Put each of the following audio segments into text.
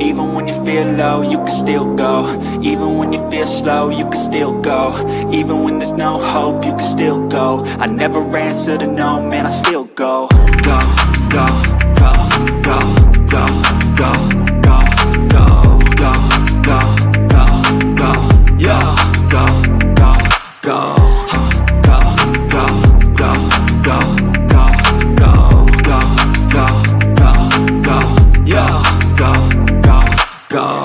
Even when you feel low, you can still go. Even when you feel slow, you can still go. Even when there's no hope, you can still go. I never answer to no, man, I still go. Go, go, go, go, go, go, go, go, go, go, go, go, yo, go, go, go, go, go, go, go, go, go, go, go, go, go, yo, go, go, go.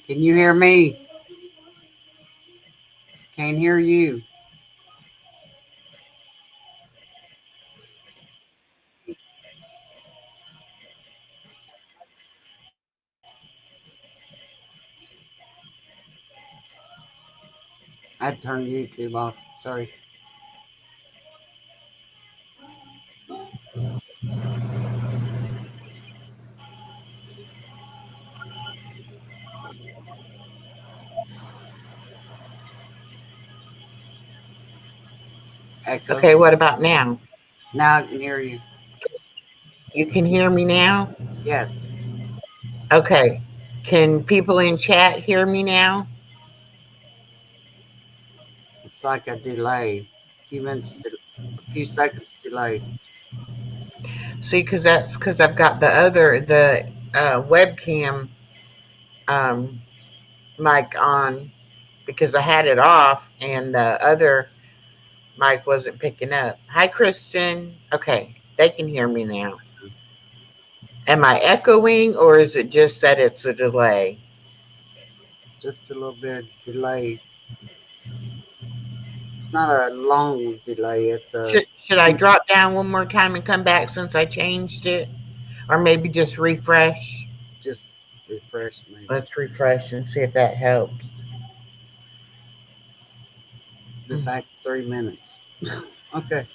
Can you hear me? Can't hear you. I turned YouTube off. Sorry. Echo. Okay, what about now? Now I can hear you. You can hear me now? Yes. Okay. Can people in chat hear me now? It's like a delay. A few seconds delay. See, because that's because I've got the webcam um, mic on because I had it off and the other mic wasn't picking up. Hi, Kristen. Okay, they can hear me now. Am I echoing or is it just that it's a delay? Just a little bit delay. It's not a long delay. It's a Should I drop down one more time and come back since I changed it? Or maybe just refresh? just refresh maybe. Let's refresh and see if that helps. Be back 3 minutes. Okay.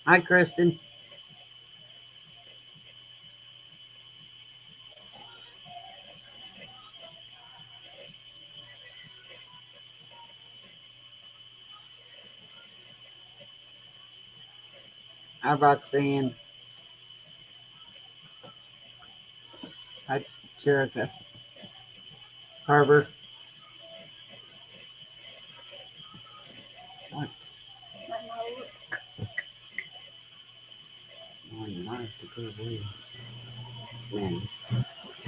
Hi, Kristen. Hi, Roxanne. Hi, Jerica. Carver. What? Oh, you might have to go away. Man,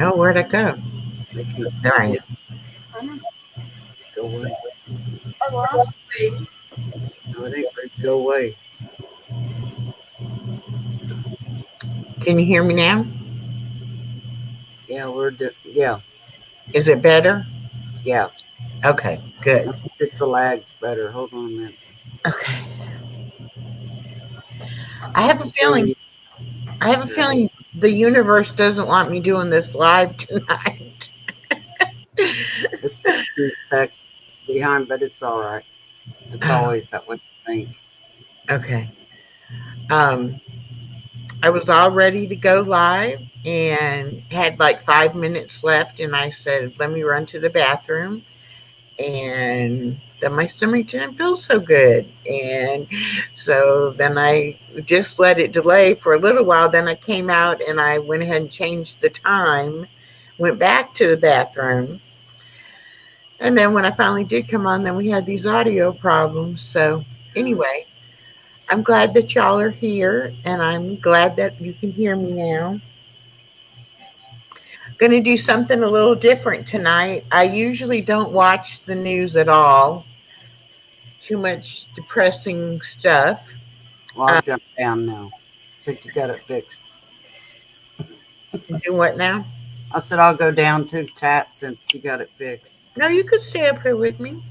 Oh, where'd it go? they can't There I see am. it. Go away. No, it ain't ready to go away. Can you hear me now? Yeah, yeah, Is it better? yeah. Okay, good. Let me fix the lags better. Hold on a minute. Okay. I I'll have a show feeling you. I have a feeling the universe doesn't want me doing this live tonight. It's 15 seconds behind, but it's all right. It's Oh, always that way, I think. okay. Um I was all ready to go live and had like 5 minutes left and I said, let me run to the bathroom and then my stomach didn't feel so good. And so then I just let it delay for a little while. Then I came out and I went ahead and changed the time, went back to the bathroom. And then when I finally did come on, then we had these audio problems. So anyway, I'm glad that y'all are here and I'm glad that you can hear me now. Going to do something a little different tonight. I usually don't watch the news at all, too much depressing stuff. Well, I'll jump down now since you got it fixed. Do what now? I said I'll go down to chat since you got it fixed. No, you could stay up here with me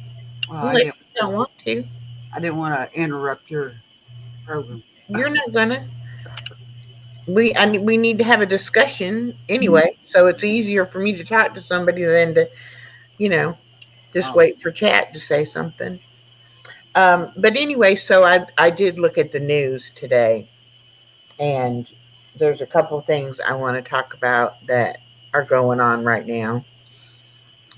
Well, unless you don't want to. I didn't want to interrupt your program. You're not gonna. We need to have a discussion anyway, so it's easier for me to talk to somebody than to you know just Oh, wait for chat to say something. But anyway, so I did look at the news today, and there's a couple things I want to talk about that are going on right now.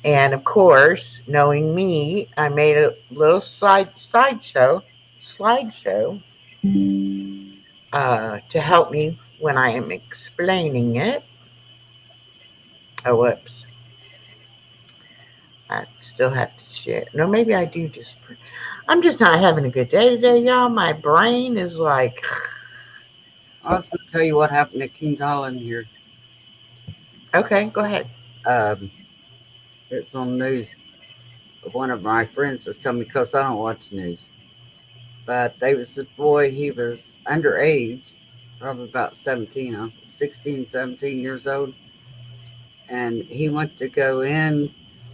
And of course, knowing me, I made a little slideshow to help me when I am explaining it. Oh, whoops! I still have to share. No, maybe I do just. I'm just not having a good day today, y'all. My brain is like, I was going to tell you what happened to Kings Island here. okay, go ahead. Um, it's on news. One of my friends was telling me because I don't watch news. But there was this boy. He was underage, probably about 17, 16, 17 years old. And he went to go in,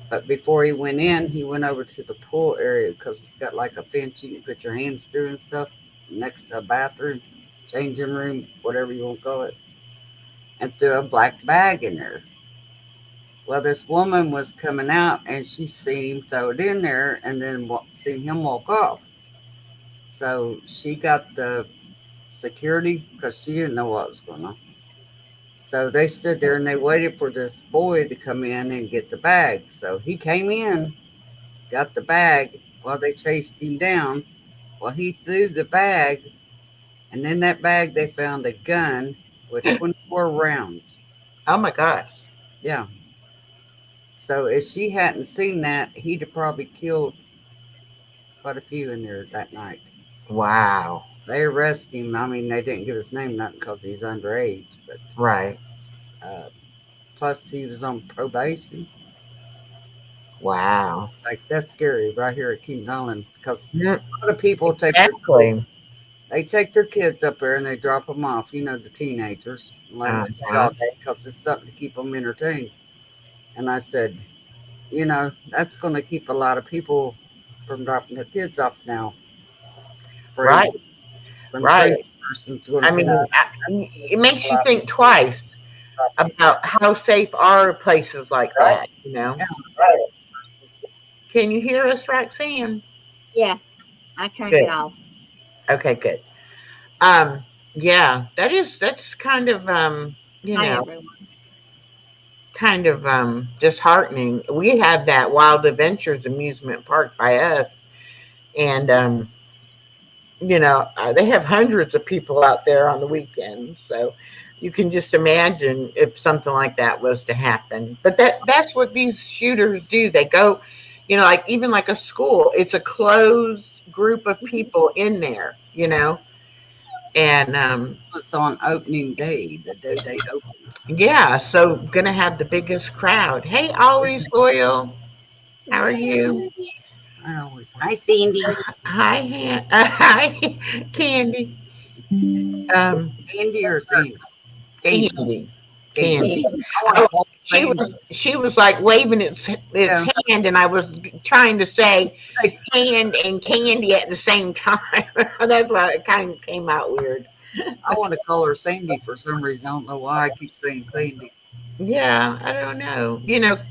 but before he went in, he went over to the pool area because it's got like a fence you can put your hands through and stuff next to a bathroom, changing room, whatever you want to call it, and threw a black bag in there. Well, this woman was coming out and she seen him throw it in there and then seen him walk off. So she got the security because she didn't know what was going on. So they stood there and they waited for this boy to come in and get the bag. So he came in, got the bag while they chased him down. Well, he threw the bag, and in that bag they found a gun with 24 rounds. Oh my gosh. Yeah. So if she hadn't seen that, he'd have probably killed quite a few in there that night. Wow. They arrested him. I mean, they didn't give his name, not because he's underage, but Right. uh, plus he was on probation. Wow. It's like that's scary right here at Kings Island because Mm, a lot of people exactly. they take their kids up there and they drop them off. You know, the teenagers, and let them stay Uh-huh. all day because it's something to keep them entertained. And I said, you know, that's going to keep a lot of people from dropping their kids off now. Right. Afraid some Right. crazy person's going I to come mean, out it makes a you lot of think people twice drop them. about how safe are places like that, you know? Yeah, right. Can you hear us, Roxanne? Yeah, I turned Good. it off. Okay, good. Um, yeah, that's kind of you Hi, know, everyone. kind of disheartening. We have that Wild Adventures amusement park by us, and they have hundreds of people out there on the weekends. So you can just imagine if something like that was to happen. But that's what these shooters do. They go, like even like a school, it's a closed group of people in there, and It's on opening day, the day they open. yeah, so gonna have the biggest crowd. Hey, always loyal. How are you? I always, hi, Cindy. Hi, hi, Candy. Um, Candy or Sandy? Candy. Candy. Candy. Candy. I want to Oh, call she Sandy. was like waving its Yeah. hand, and I was trying to say hand and candy at the same time. That's why it kind of came out weird. I want to call her Sandy for some reason. I don't know why I keep saying Sandy. Yeah, I don't know.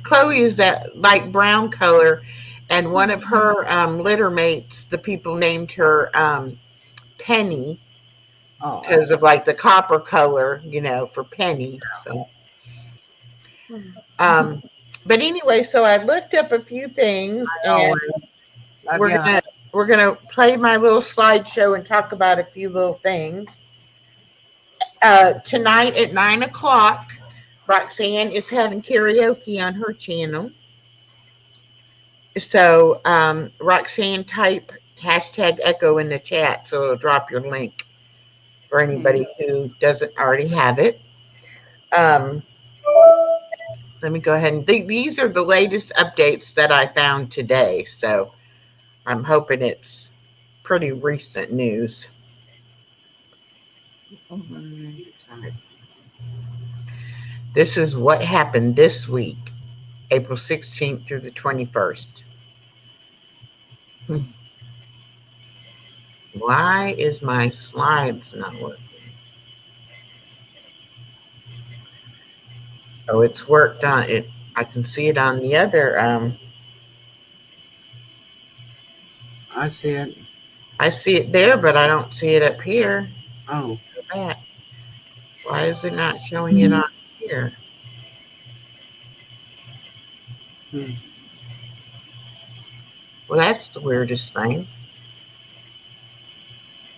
Chloe is that light brown color, and one of her litter mates, the people named her Penny Oh, because of like the copper color, for Penny. So, um, but anyway, so I looked up a few things, and always love we're ya. gonna we're gonna play my little slideshow and talk about a few little things. Tonight at 9 o'clock, Roxanne is having karaoke on her channel. So, Roxanne, type hashtag echo in the chat so it'll drop your link for anybody who doesn't already have it. Um, let me go ahead and these are the latest updates that I found today. So, I'm hoping it's pretty recent news. This is what happened this week, April 16th through the 21st. Why is my slides not working? Oh, it's worked on it. I can see it on the other. I see it. I see it there, but I don't see it up here. Oh, Go back. Why is it not showing it on here? Well, that's the weirdest thing.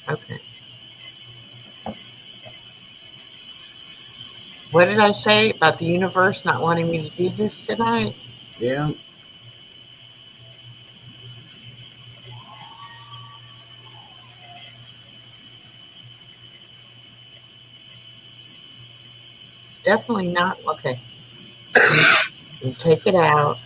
Okay. What did I say about the universe not wanting me to do this tonight? yeah. It's definitely not. Okay. You take it out.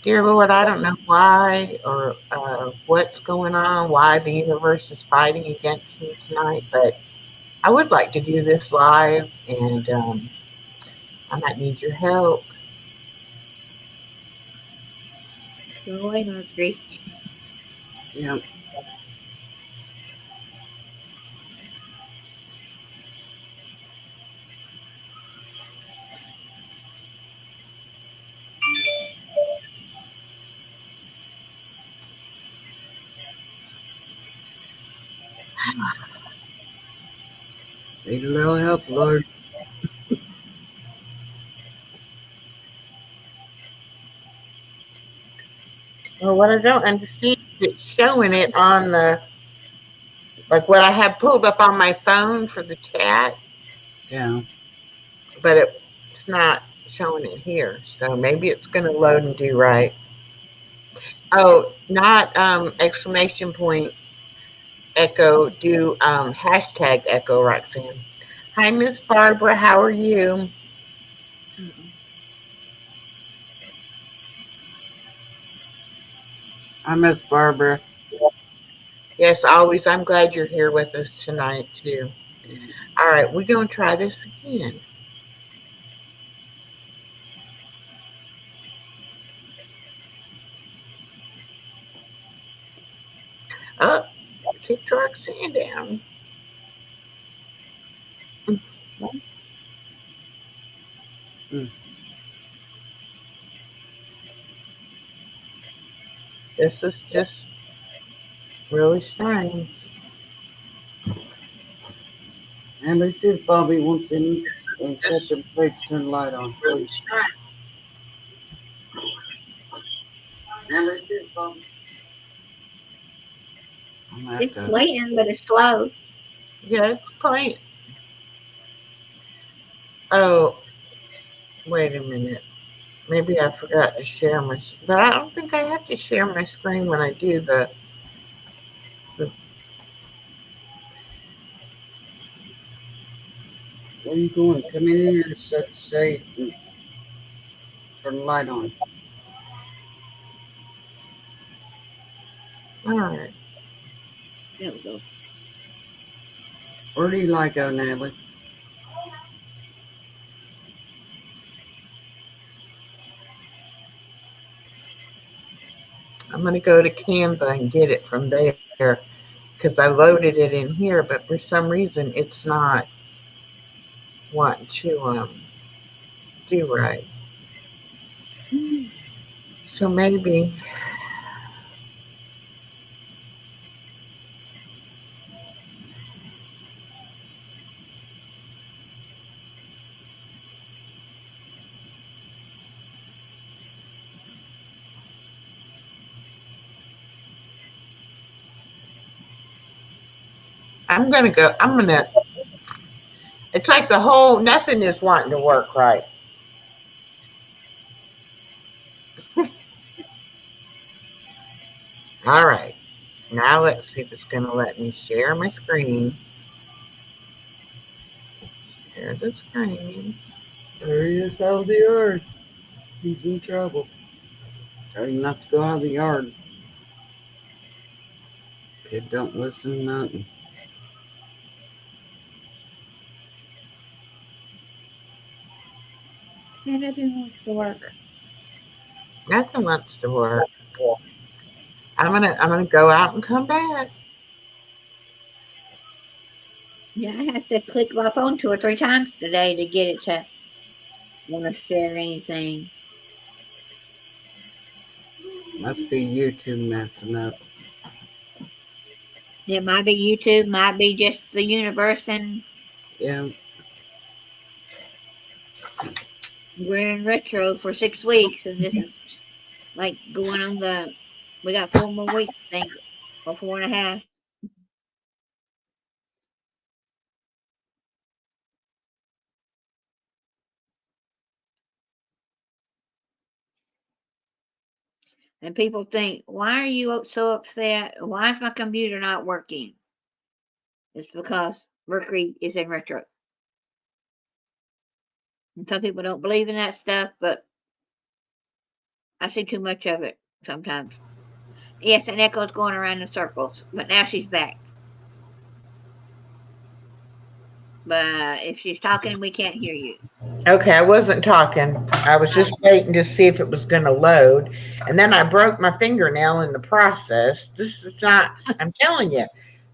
Dear Lord, I don't know why or what's going on, why the universe is fighting against me tonight, but I would like to do this live, and I might need your help. Go away, Mercury. Yeah. Need a little help, Lord. Well, what I don't understand is it's showing it on the, like what I have pulled up on my phone for the chat, Yeah. but it's not showing it here. So maybe it's going to load and do right. Oh, not exclamation point echo, do hashtag echo, Roxanne. Hi, Miss Barbara. How are you? I miss Barbara. Yes, always. I'm glad you're here with us tonight, too. All right, we're going to try this again. Oh, kicked Roxanne down. Mm. This is just really strange. And let's see if Bobby wants in and shut Just the plates, turn the light on, really please. strange. And let's see if Bobby. I'm gonna have It's to. playing, but it's slow. Yeah, it's playing. Oh, wait a minute. Maybe I forgot to share my, but I don't think I have to share my screen when I do the Where are you going? Come in here and shut the shades and turn the light on. all right. There we go. Where do you like go, Natalie? I'm going to go to Canva and get it from there because I loaded it in here, but for some reason it's not wanting to do right. So maybe I'm going to go. I'm going to. It's like the whole nothing is wanting to work right. All right. Now let's see if it's going to let me share my screen. Share the screen. There he is out of the yard. He's in trouble. Tell him not to go out of the yard. Kid don't listen to nothing. And nothing wants to work. Nothing wants to work. I'm gonna go out and come back. Yeah, I have to click my phone 2 or 3 times today to get it to want to share anything. Must be YouTube messing up. It might be YouTube, might be just the universe, and Yeah. we're in retro for 6 weeks, and this is like going on we got 4 more weeks, I think, or 4.5. And people think, why are you so upset? Why is my computer not working? It's because Mercury is in retro. And some people don't believe in that stuff, but I see too much of it sometimes. Yes, and Echo's going around in circles, but now she's back. But if she's talking, we can't hear you. Okay, I wasn't talking. I was just waiting to see if it was going to load. And then I broke my fingernail in the process. This is not, I'm telling you,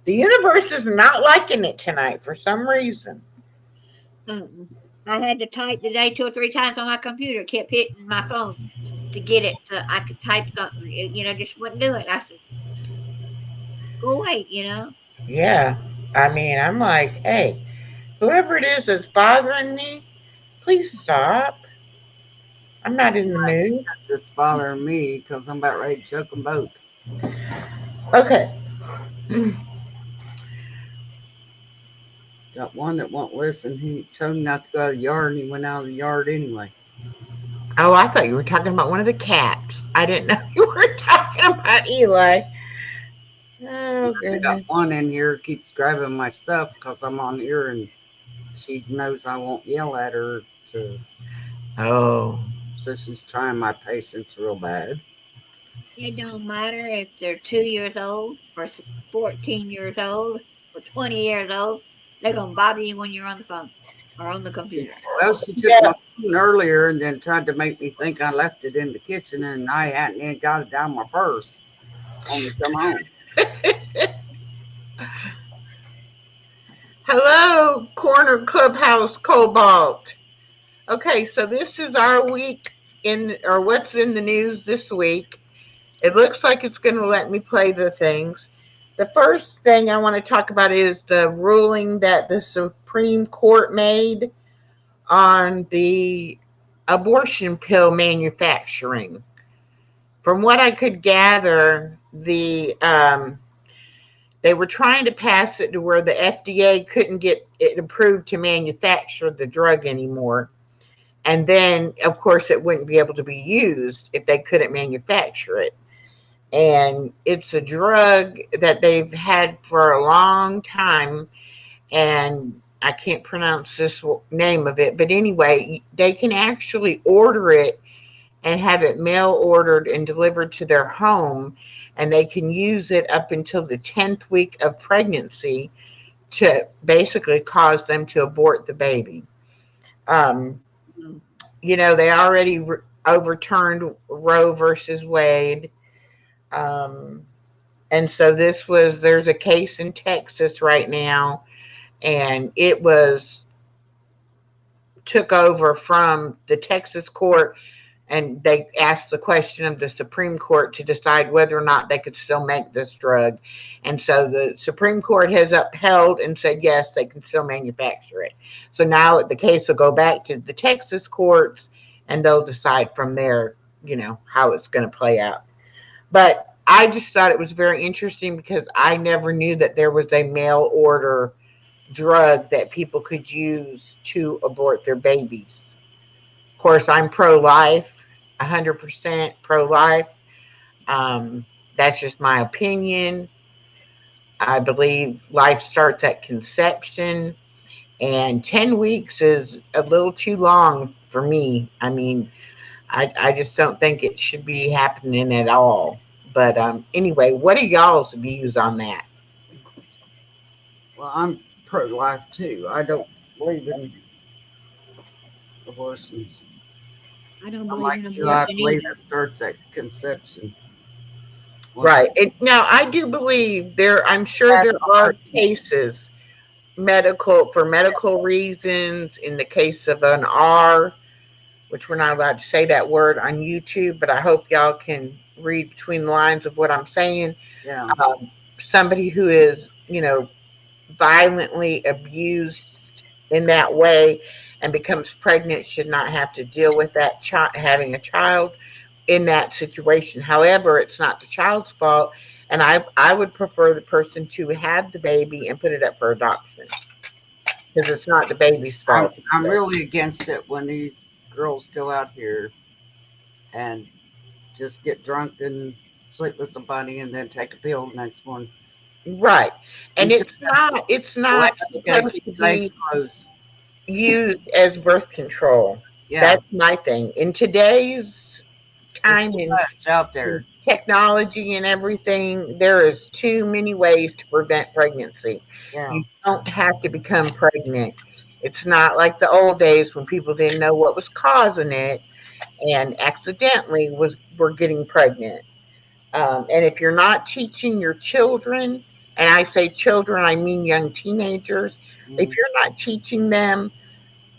the universe is not liking it tonight for some reason. I had to type today 2 or 3 times on my computer, kept hitting my phone to get it so I could type something. Just wouldn't do it. I said, go away. Yeah. I mean, I'm like, hey, whoever it is that's bothering me, please stop. I'm not in the mood. It's bothering me because I'm about ready to choke them both. Okay. Got one that won't listen. He told me not to go out of the yard, and he went out of the yard anyway. Oh, I thought you were talking about one of the cats. I didn't know you were talking about Eli. Oh, I goodness. got one in here keeps grabbing my stuff because I'm on here, and she knows I won't yell at her Oh. so she's trying my patience real bad. It don't matter if they're 2 years old or 14 years old or 20 years old. They're going to bother you when you're on the phone or on the computer. Well, she took my phone earlier and then tried to make me think I left it in the kitchen, and I hadn't even got it down my purse when we come home. Hello, Corner Clubhouse Cobalt. Okay, so this is our week or what's in the news this week. It looks like it's going to let me play the things. The first thing I want to talk about is the ruling that the Supreme Court made on the abortion pill manufacturing. From what I could gather, they were trying to pass it to where the FDA couldn't get it approved to manufacture the drug anymore. And then, of course, it wouldn't be able to be used if they couldn't manufacture it. And it's a drug that they've had for a long time. And I can't pronounce this name of it. But anyway, they can actually order it and have it mail ordered and delivered to their home. And they can use it up until the 10th week of pregnancy to basically cause them to abort the baby. They already overturned Roe versus Wade. And so there's a case in Texas right now, and it took over from the Texas court, and they asked the question of the Supreme Court to decide whether or not they could still make this drug. And so the Supreme Court has upheld and said, yes, they can still manufacture it. So now the case will go back to the Texas courts, and they'll decide from there, how it's going to play out. But I just thought it was very interesting because I never knew that there was a mail order drug that people could use to abort their babies. Of course, I'm pro-life, 100% pro-life. That's just my opinion. I believe life starts at conception, and 10 weeks is a little too long for me. I mean, I just don't think it should be happening at all. But anyway, what are y'all's views on that? Well, I'm pro-life too. I don't believe in abortions. I don't I'm believe like in you. I abortion believe either. it starts at conception. Right. Now, I do believe I'm sure there are cases for medical reasons in the case of an R, which we're not allowed to say that word on YouTube, but I hope y'all can read between the lines of what I'm saying. Yeah. Somebody who is, violently abused in that way and becomes pregnant should not have to deal with that having a child in that situation. However, it's not the child's fault, and I would prefer the person to have the baby and put it up for adoption because it's not the baby's fault. I'm really against it when these girls go out here and just get drunk and sleep with somebody and then take a pill the next morning. Right. And it's not supposed to be used as birth control. Yeah. That's my thing. In today's time It's, and it's out there. technology and everything, there is too many ways to prevent pregnancy. Yeah. You don't have to become pregnant. It's not like the old days when people didn't know what was causing it and accidentally were getting pregnant. And if you're not teaching your children, and I say children, I mean young teenagers, if Mm, you're not teaching them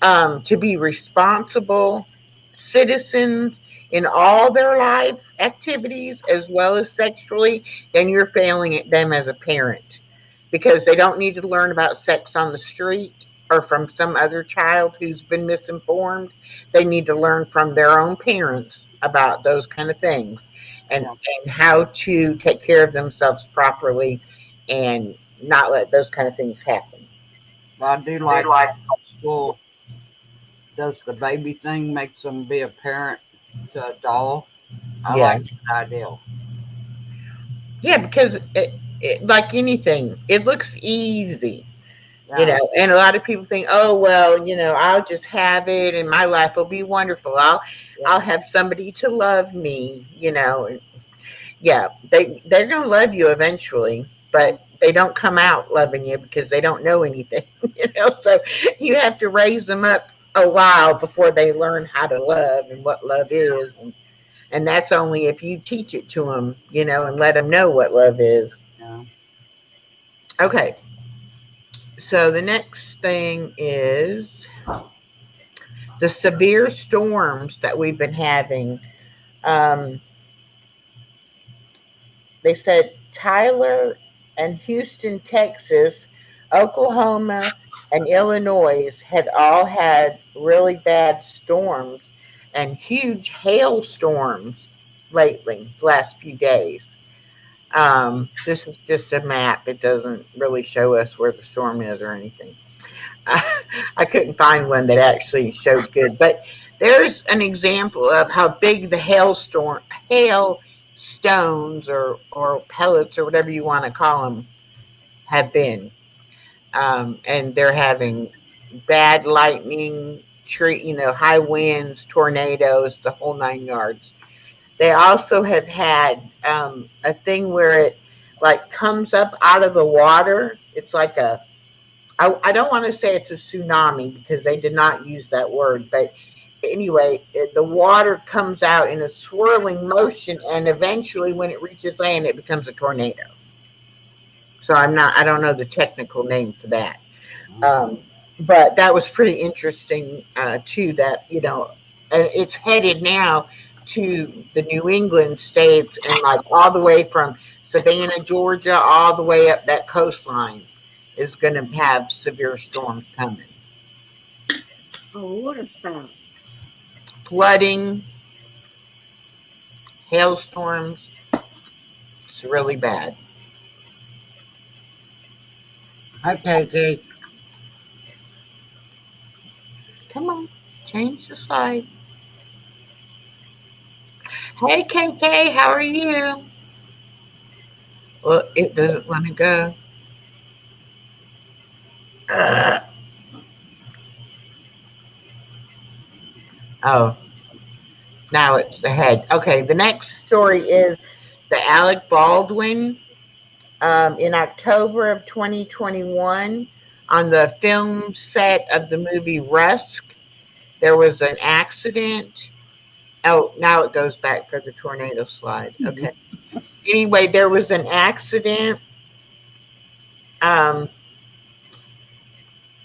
to be responsible citizens in all their life activities as well as sexually, then you're failing at them as a parent because they don't need to learn about sex on the street or from some other child who's been misinformed. They need to learn from their own parents about those kind of things yeah. and how to take care of themselves properly and not let those kind of things happen. But I do I do like like school does the baby thing, makes them be a parent to a doll. I yeah. like that idea. Yeah, because like anything, it looks easy, Yeah. and a lot of people think, oh, well, I'll just have it and my life will be wonderful. I'll Yeah. have somebody to love me. And yeah, they're going to love you eventually, Mm, but they don't come out loving you because they don't know anything, so you have to raise them up a while before they learn how to love and what love is. And that's only if you teach it to them, and let them know what love is. yeah. Okay, so the next thing is the severe storms that we've been having. Um, they said Tyler and Houston, Texas, Oklahoma, and Illinois had all had really bad storms and huge hailstorms lately, the last few days. This is just a map. It doesn't really show us where the storm is or anything. I couldn't find one that actually showed good, but there's an example of how big the hail stones or pellets or whatever you want to call them have been. And they're having bad lightning, high winds, tornadoes, the whole 9 yards. They also have had a thing where it like comes up out of the water. It's like I don't want to say it's a tsunami because they did not use that word, but anyway, the water comes out in a swirling motion, and eventually, when it reaches land, it becomes a tornado. So I don't know the technical name for that. Mm, Um, but that was pretty interesting too. That and it's headed now to the New England states and like all the way from Savannah, Georgia, all the way up that coastline is going to have severe storms coming, Oh, water spout. flooding, hailstorms. It's really bad. okay, Jake. Come on, change the slide. Hey, KK, how are you? Well, it doesn't want to go. Uh, oh, now it's ahead. Okay, the next story is the Alec Baldwin. In October of 2021, on the film set of the movie Rusk, there was an accident. Oh, now it goes back for the tornado slide. Okay. Anyway, there was an accident. Um,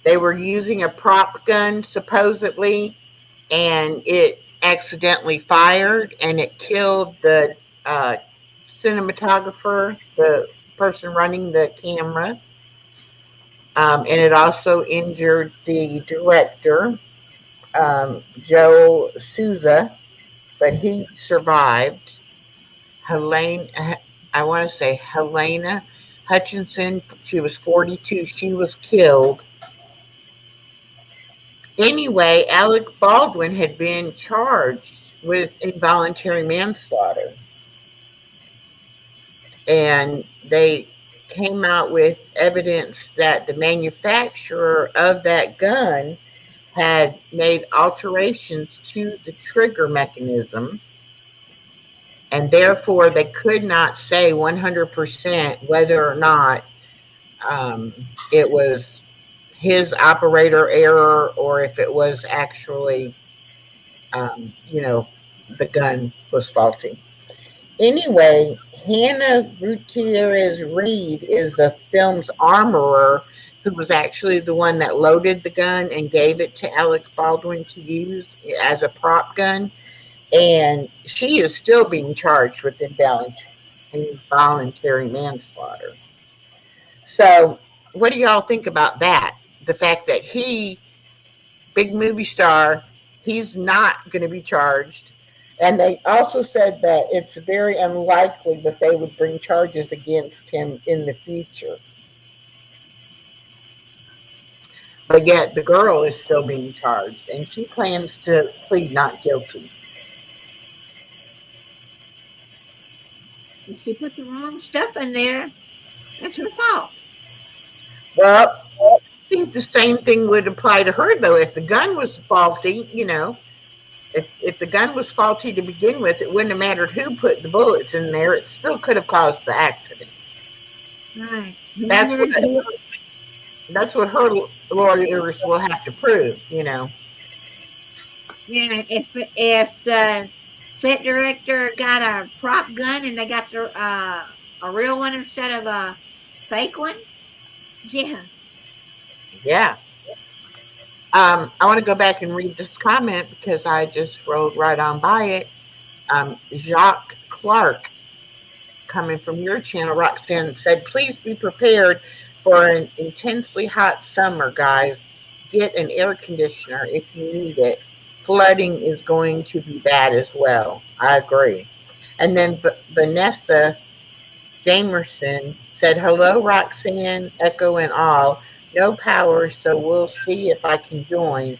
they were using a prop gun, supposedly, and it accidentally fired and it killed the uh, cinematographer, the person running the camera. And it also injured the director, Joe Souza, but he survived. Helene, I want to say Helena Hutchinson, she was 42. She was killed. Anyway, Alec Baldwin had been charged with involuntary manslaughter. And they came out with evidence that the manufacturer of that gun had made alterations to the trigger mechanism and therefore they could not say 100% whether or not it was his operator error or if it was actually, you know, the gun was faulty. Anyway, Hannah Gutierrez Reed is the film's armorer, who was actually the one that loaded the gun and gave it to Alec Baldwin to use as a prop gun. And she is still being charged with involuntary manslaughter. So, what do y'all think about that? The fact that he, big movie star, he's not going to be charged. And they also said that it's very unlikely that they would bring charges against him in the future. But yet the girl is still being charged and she plans to plead not guilty. If she put the wrong stuff in there, that's her fault. Well, I think the same thing would apply to her, though. If the gun was faulty, you know, if the gun was faulty to begin with, it wouldn't have mattered who put the bullets in there. It still could have caused the accident. Right. That's Whoever, what that's what her lawyers will have to prove, you know. yeah, if the set director got a prop gun and they got a real one instead of a fake one, yeah. Yeah. I want to go back and read this comment because I just rolled right on by it. Jacques Clark, coming from your channel, Roxanne, said, please be prepared for an intensely hot summer, guys. Get an air conditioner if you need it. Flooding is going to be bad as well. I agree. And then Vanessa Jamerson said, hello, Roxanne, Echo and all. No power, so we'll see if I can join.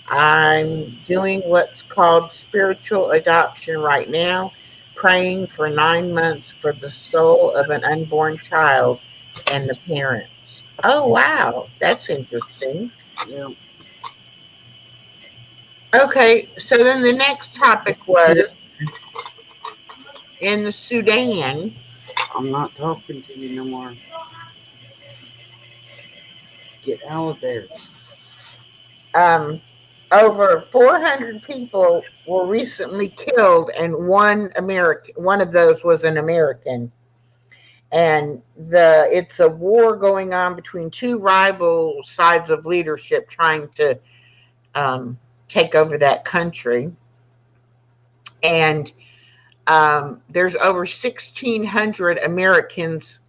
I'm doing what's called spiritual adoption right now, praying for 9 months for the soul of an unborn child and the parents. Oh, wow. That's interesting. Yeah. Okay, so then the next topic was in the Sudan. I'm not talking to you no more. Get out of there. Over 400 people were recently killed, and one of those was an American. And it's a war going on between two rival sides of leadership trying to take over that country. And there's over 1,600 Americans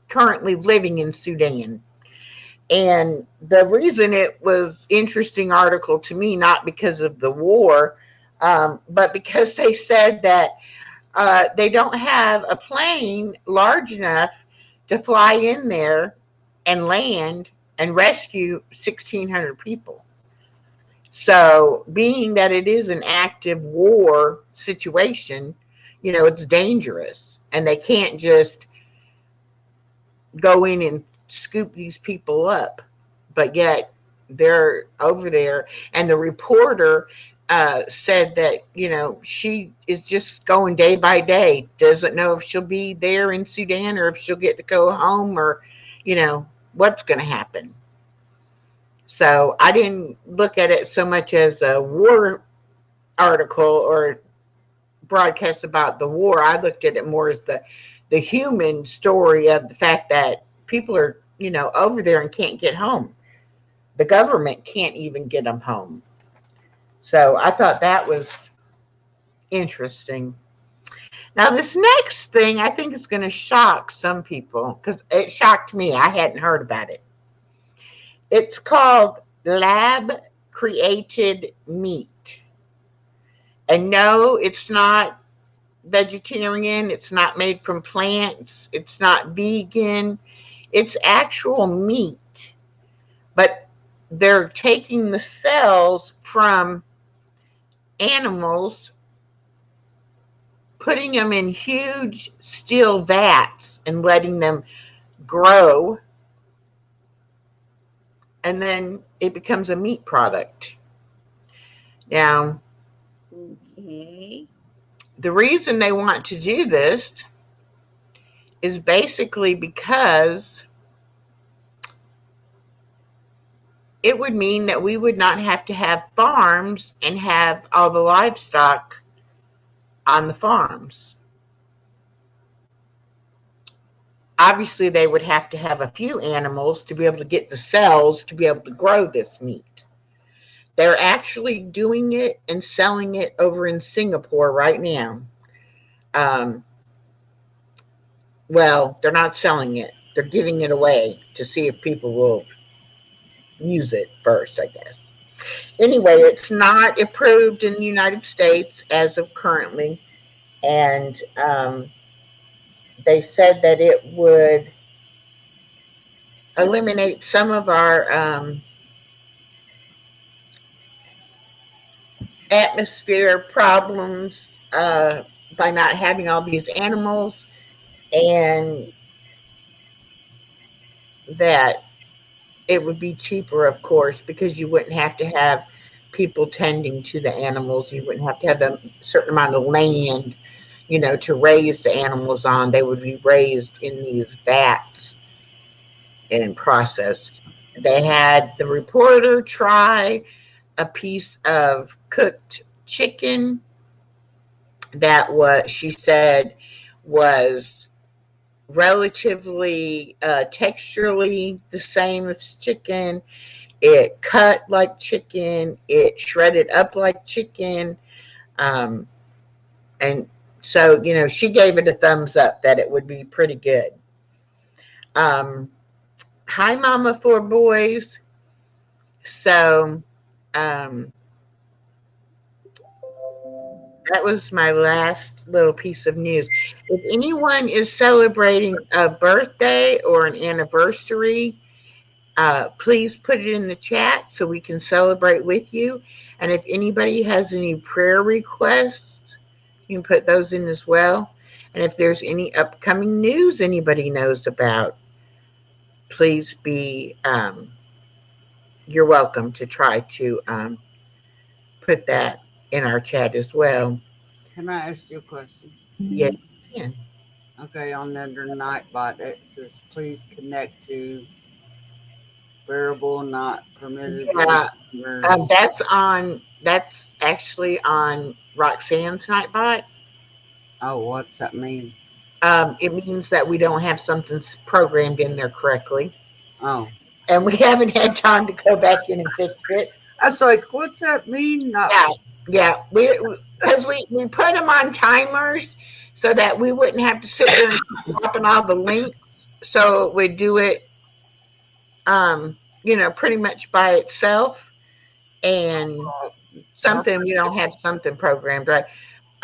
currently living in Sudan. And the reason it was interesting article to me, not because of the war, but because they said that they don't have a plane large enough to fly in there and land and rescue 1,600 people. So, being that it is an active war situation, you know, it's dangerous. And they can't just go in and scoop these people up. But yet, they're over there. And the reporter said that, you know, she is just going day by day, doesn't know if she'll be there in Sudan or if she'll get to go home or, you know, what's going to happen. So I didn't look at it so much as a war article or broadcast about the war. I looked at it more as the human story of the fact that people are, you know, over there and can't get home. The government can't even get them home. So I thought that was interesting. Now, this next thing I think is going to shock some people because it shocked me. I hadn't heard about it. It's called lab created meat. And no, it's not vegetarian. It's not made from plants. It's not vegan. It's actual meat. But they're taking the cells from animals, putting them in huge steel vats and letting them grow, and then it becomes a meat product. Now, Okay. the reason they want to do this is basically because it would mean that we would not have to have farms and have all the livestock on the farms. Obviously, they would have to have a few animals to be able to get the cells to be able to grow this meat. They're actually doing it and selling it over in Singapore right now. Well, they're not selling it. They're giving it away to see if people will use it first, I guess. Anyway, it's not approved in the United States as of currently. And they said that it would eliminate some of our atmosphere problems by not having all these animals, and that it would be cheaper, of course, because you wouldn't have to have people tending to the animals. You wouldn't have to have a certain amount of land, to raise the animals on. They would be raised in these vats and processed. They had the reporter try a piece of cooked chicken that she said was relatively texturally the same as chicken. It cut like chicken. It shredded up like chicken. And so, she gave it a thumbs up that it would be pretty good. Hi, Mama Four Boys. So, that was my last little piece of news. If anyone is celebrating a birthday or an anniversary, please put it in the chat so we can celebrate with you. And if anybody has any prayer requests, you can put those in as well. And if there's any upcoming news anybody knows about, please you're welcome to try to put that in our chat as well. Can I ask you a question? Yes, you can. Okay, on under Nightbot, it says please connect to bearable, not permitted. Yeah, that's actually on Roxanne's Nightbot. Oh, what's that mean? It means that we don't have something programmed in there correctly. Oh. And we haven't had time to go back in and fix it. I was like, what's that mean? No. Yeah. Because we put them on timers so that we wouldn't have to sit there and keep dropping all the links. So it would do it, pretty much by itself. And we don't have something programmed, right?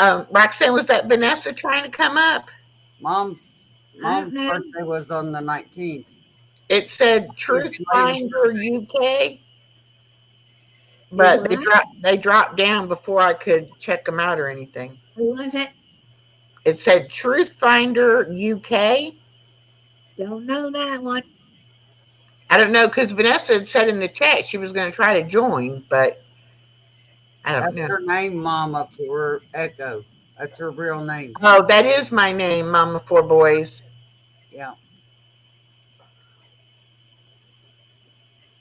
Roxanne, was that Vanessa trying to come up? Mom's birthday was on the 19th. It said Truth Finder UK, but they dropped down before I could check them out or anything. Who was it? It said Truth Finder UK. Don't know that one. I don't know, because Vanessa had said in the chat she was going to try to join, but I don't know. That's her name, Mama, for Echo. That's her real name. Oh, that is my name, Mama Four Boys. Yeah.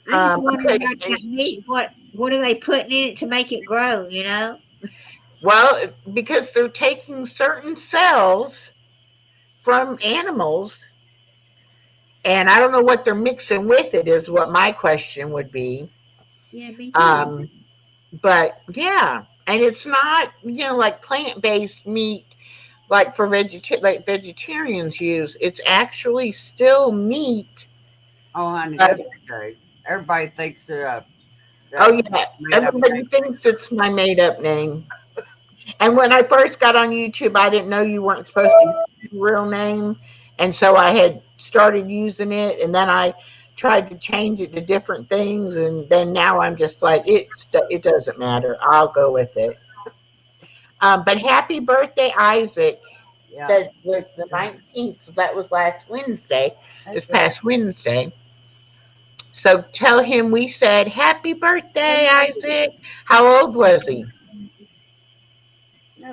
I just wonder about that meat. What are they putting in it to make it grow, Well, because they're taking certain cells from animals, and I don't know what they're mixing with it is what my question would be. Yeah, me too. But yeah, and it's not, like plant-based meat like like vegetarians use. It's actually still meat. Oh, honey, that's okay. Everybody thinks that. Oh, yeah. Everybody thinks it's my made-up name. And when I first got on YouTube, I didn't know you weren't supposed to use your real name. And so I had started using it. And then I tried to change it to different things. And then now I'm just like, it doesn't matter. I'll go with it. But happy birthday, Isaac. Yeah. That was the 19th. So that was last Wednesday. This past Wednesday. So tell him we said, happy birthday, Isaac. How old was he?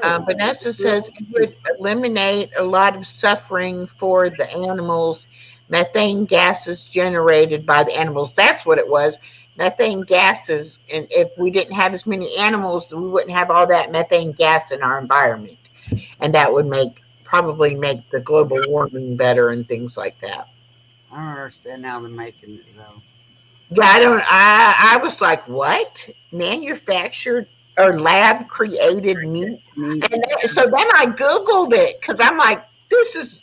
Vanessa says it would eliminate a lot of suffering for the animals. Methane gases generated by the animals. That's what it was. Methane gases. And if we didn't have as many animals, we wouldn't have all that methane gas in our environment. And that would probably make the global warming better and things like that. I don't understand how they're making it though. Yeah, I was like, what? Manufactured or lab created meat? And so then I Googled it because I'm like, this is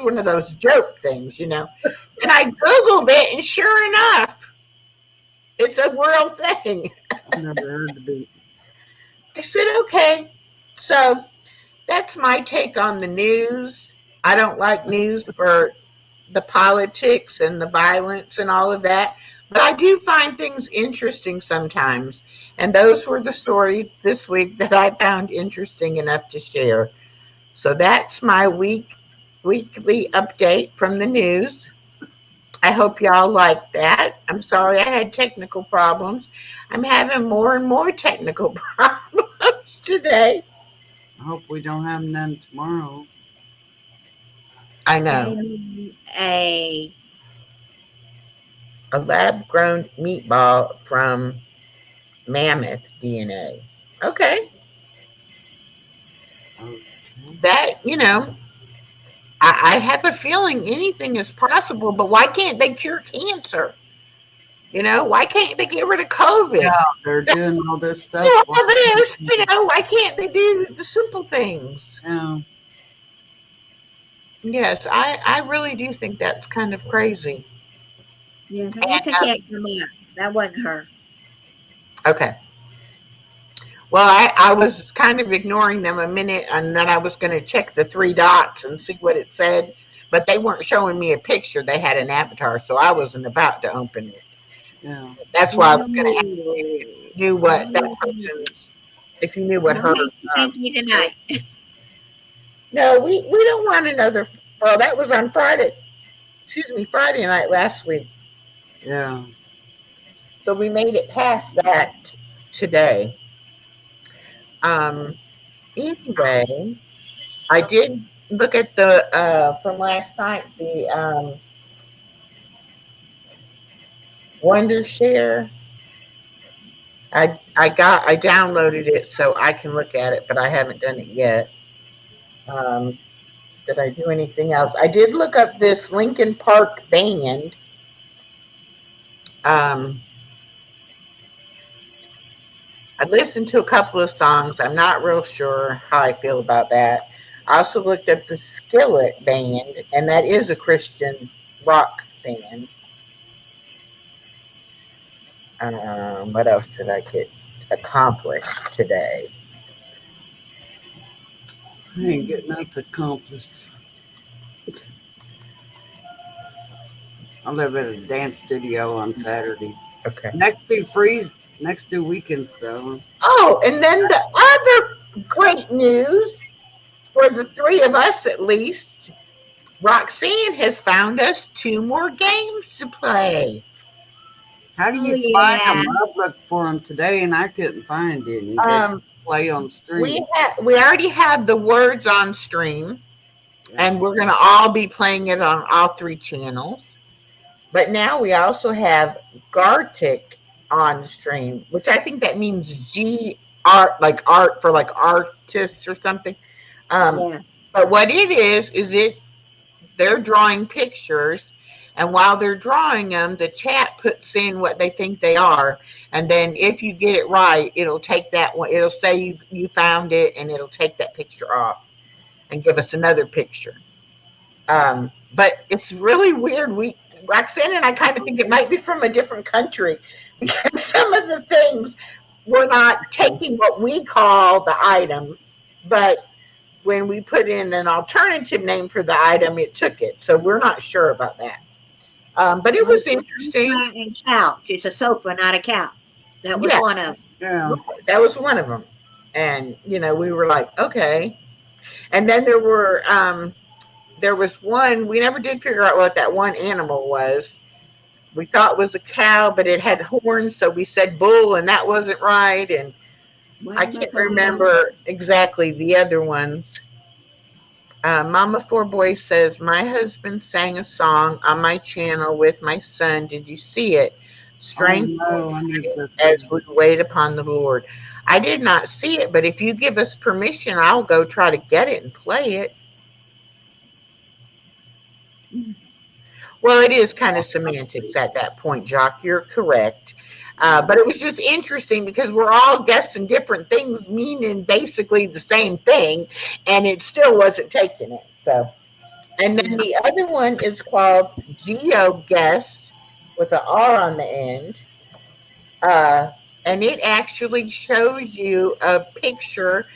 one of those joke things, And I Googled it, and sure enough, it's a real thing. I've never heard of it. I said, okay. So that's my take on the news. I don't like news for the politics and the violence and all of that. But I do find things interesting sometimes. And those were the stories this week that I found interesting enough to share. So that's my weekly update from the news. I hope y'all like that. I'm sorry I had technical problems. I'm having more and more technical problems today. I hope we don't have none tomorrow. I know. A lab-grown meatball from mammoth DNA. Okay. That, I have a feeling anything is possible, but why can't they cure cancer? Why can't they get rid of COVID? Yeah, they're doing all this stuff. All this, why can't they do the simple things? Yeah. Yes, I really do think that's kind of crazy. Yes, Lisa can't come in. That wasn't her. Okay. Well, I was kind of ignoring them a minute, and then I was going to check the 3 dots and see what it said, but they weren't showing me a picture. They had an avatar, so I wasn't about to open it. Yeah. That's why I was going to ask you if you knew what that person's, if you knew what her. Thank you tonight. No, we don't want another. Well, that was on Friday. Friday night last week. Yeah. So we made it past that today. Anyway, I did look at the from last night, the Wondershare. I downloaded it so I can look at it, but I haven't done it yet. Did I do anything else? I did look up this Linkin Park band. I listened to a couple of songs. I'm not real sure how I feel about that. I also looked up the Skillet band, and that is a Christian rock band. What else did I get accomplished today? I ain't getting nothing accomplished. I live at a dance studio on Saturdays. Okay. Next 2 weekends, though. Oh, and then the other great news for the 3 of us, at least, Roxanne has found us 2 more games to play. How do you find them? I looked for them today, and I couldn't find any. Play on stream. We already have the words on stream, and we're going to all be playing it on all 3 channels. But now we also have Gartic on stream, which I think that means art, like art for like artists or something. But what it is they're drawing pictures, and while they're drawing them, the chat puts in what they think they are, and then if you get it right, it'll take that one. It'll say you found it, and it'll take that picture off and give us another picture. But it's really weird. Roxanne and I kind of think it might be from a different country, because some of the things we're not taking what we call the item, but when we put in an alternative name for the item, it took it. So we're not sure about that. But it was interesting. And couch. It's a sofa, not a couch. That was one of them. Yeah. That was one of them. And, we were like, okay. And then there was one, we never did figure out what that one animal was. We thought it was a cow, but it had horns, so we said bull, and that wasn't right. And I can't remember exactly the other ones. Mama Four Boys says, my husband sang a song on my channel with my son. Did you see it? Oh Strength no, I need to. as we wait upon the Lord. I did not see it, but if you give us permission, I'll go try to get it and play it. Well, it is kind of semantics at that point, Jock. You're correct. But it was just interesting because we're all guessing different things, meaning basically the same thing, and it still wasn't taking it. So, and then the other one is called GeoGuessr with an R on the end. Uh, and it actually shows you a picture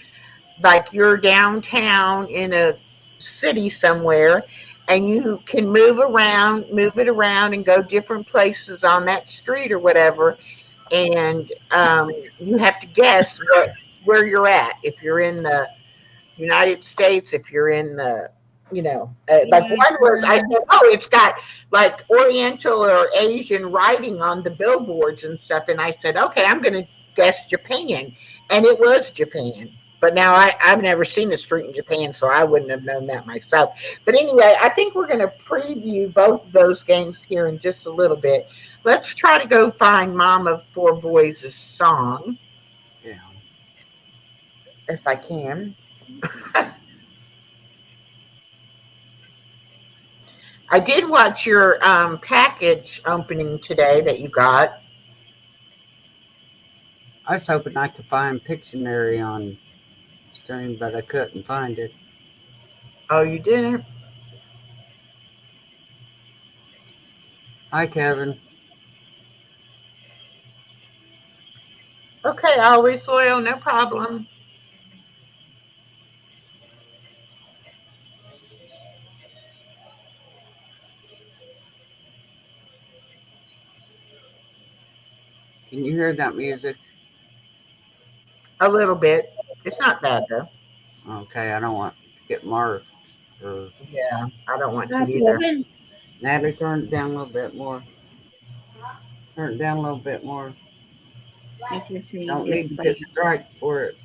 like you're downtown in a city somewhere, and you can move it around and go different places on that street or whatever, and you have to guess where you're at, if you're in the United States, if you're in the, like one was, I said, oh, it's got like Oriental or Asian writing on the billboards and stuff. And I said, okay, I'm going to guess Japan. And it was Japan. But now I've never seen a street in Japan, so I wouldn't have known that myself. But anyway, I think we're going to preview both of those games here in just a little bit. Let's try to go find Mama Four Boys' song, Yeah. if I can. I did watch your package opening today that you got. I was hoping I could find Pictionary on stream, but I couldn't find it. Oh, you didn't? Hi, Kevin. Okay, always loyal, no problem. Can you hear that music? A little bit. It's not bad though. Okay, I don't want to get marked. Or Yeah, I don't want to either. Natalie, turn it down a little bit more. Turn it down a little bit more. Don't need to get striked for it.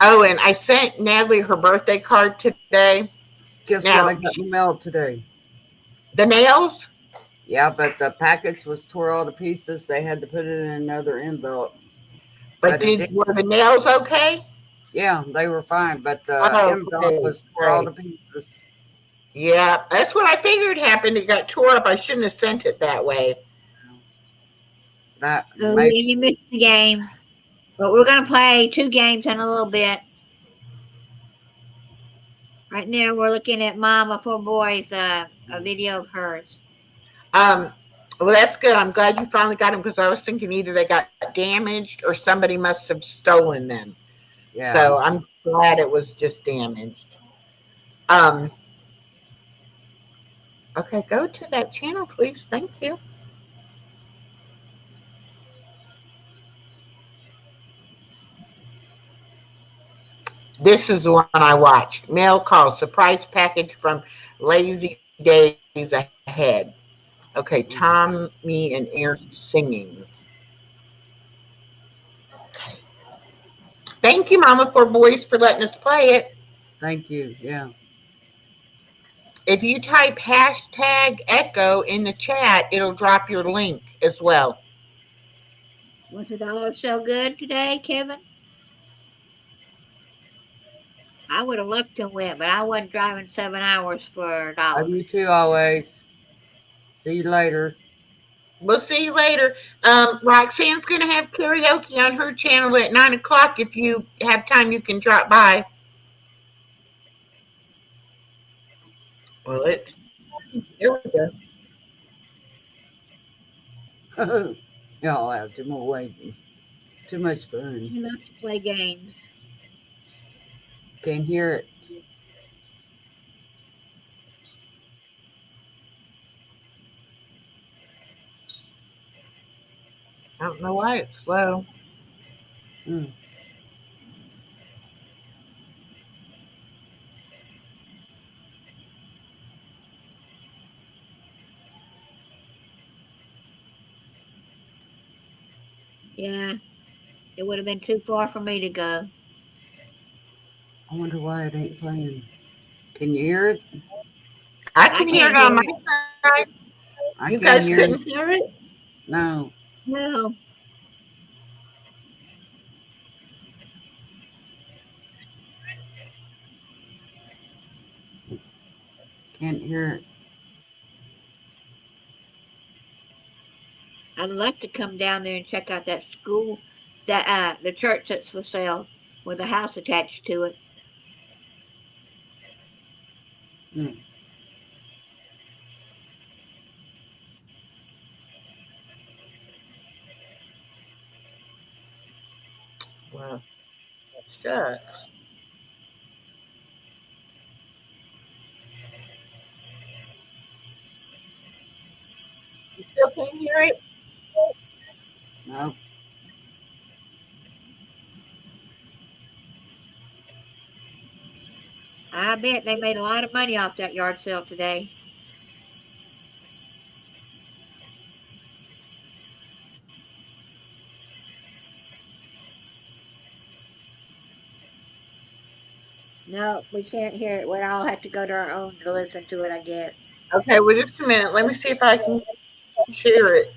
Oh, and I sent Natalie her birthday card today. Guess Now, what I got in the mail today? the nails? Yeah, but the package was tore all to pieces. They had to put it in another envelope. But were the nails okay? Yeah, they were fine, but the envelope was tore all to pieces. Yeah, that's what I figured happened. It got tore up. I shouldn't have sent it that way. You missed the game. But we're going to play 2 games in a little bit. Right now, we're looking at Mama Four Boys, a video of hers. Well, that's good. I'm glad you finally got them, because I was thinking either they got damaged or somebody must have stolen them. Yeah. So I'm glad it was just damaged. Okay, go to that channel, please. Thank you. This is the one I watched. Mail call, surprise package from Lazy Days Ahead. Okay, Tommy and Aaron singing. Okay. Thank you, Mama Four Boys, for letting us play it. Thank you. Yeah. If you type hashtag echo in the chat, it'll drop your link as well. Was the dollar so good today, Kevin? I would have loved to win, but I wasn't driving 7 hours for a dollar. Love you too, always. See you later. We'll see you later. Roxanne's going to have karaoke on her channel at 9 o'clock. If you have time, you can drop by. Well, here we go. Y'all have too much waiting. Too much fun. You love to play games. Can't hear it. I don't know why it's slow. Yeah, it would have been too far for me to go. I wonder why it ain't playing. Can you hear it? I I can hear can't it on hear my it. side. I You can't guys hear it. couldn't hear it? No, No, can't hear it. I'd like to come down there and check out that school, that the church that's for sale with a house attached to it. Hmm. Well, shucks. You still can't hear it? No, I bet they made a lot of money off that yard sale today. No, we can't hear it. We'll all have to go to our own to listen to it, I guess. Okay, well, just a minute. Let me see if I can share it.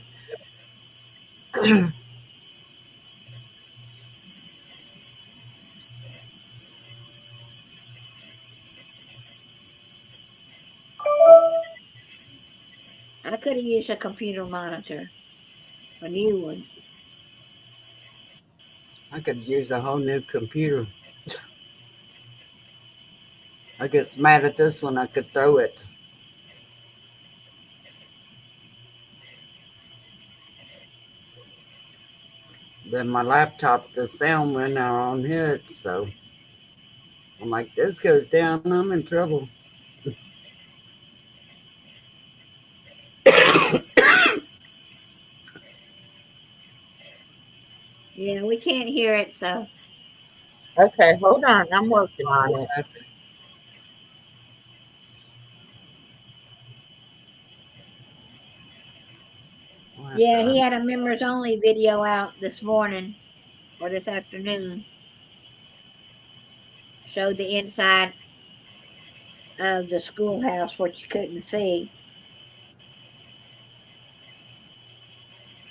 I could have used a computer monitor, a new one. I could use a whole new computer. I get mad at this one. I could throw it. Then my laptop, the sound went out on it, so I'm like, this goes down, I'm in trouble. Yeah, we can't hear it, so Okay, hold on. I'm working on it. yeah, he had a members only video out this morning or this afternoon. Showed the inside of the schoolhouse, what you couldn't see.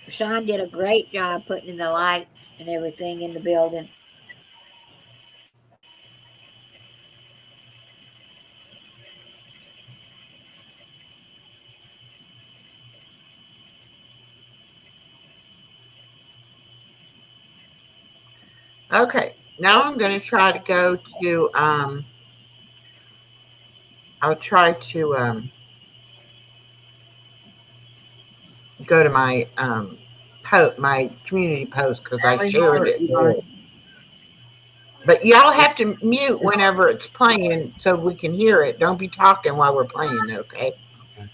Sean did a great job putting in the lights and everything in the building. Okay, now I'm going to try to go to, I'll try to go to my my community post because I Allie shared Holler, it there. But y'all have to mute whenever it's playing so we can hear it. Don't be talking while we're playing, okay? okay,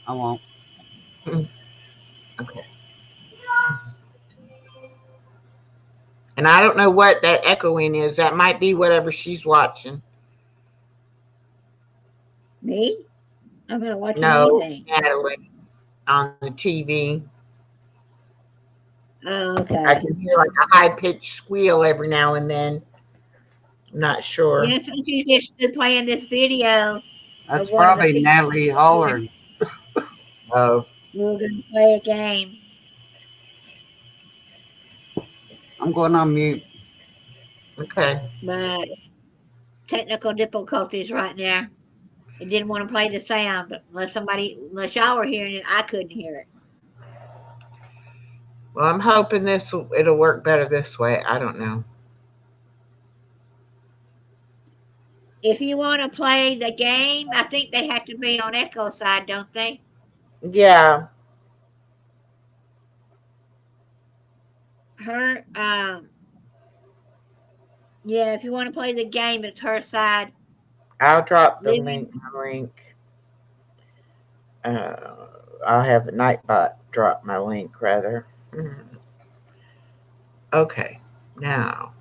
I won't. Okay. And I don't know what that echoing is. That might be whatever she's watching. Me? I'm not watching No, anything. Natalie on the TV. Oh, I okay. can hear like a high pitched squeal every now and then. I'm not sure. Yeah, so she's just playing this video of That's one of the probably people. Natalie Holler. Oh, We were going to play a game, I'm going on mute. okay. but technical difficulties right now. It didn't want to play the sound, but unless y'all were hearing it, I couldn't hear it. Well, I'm hoping it'll work better this way. I don't know. If you want to play the game, I think they have to be on Echo side, don't they? Yeah. Her, yeah. If you want to play the game, it's her side. I'll drop the Living. link. My link. I'll have Nightbot drop my link rather. Okay. Now.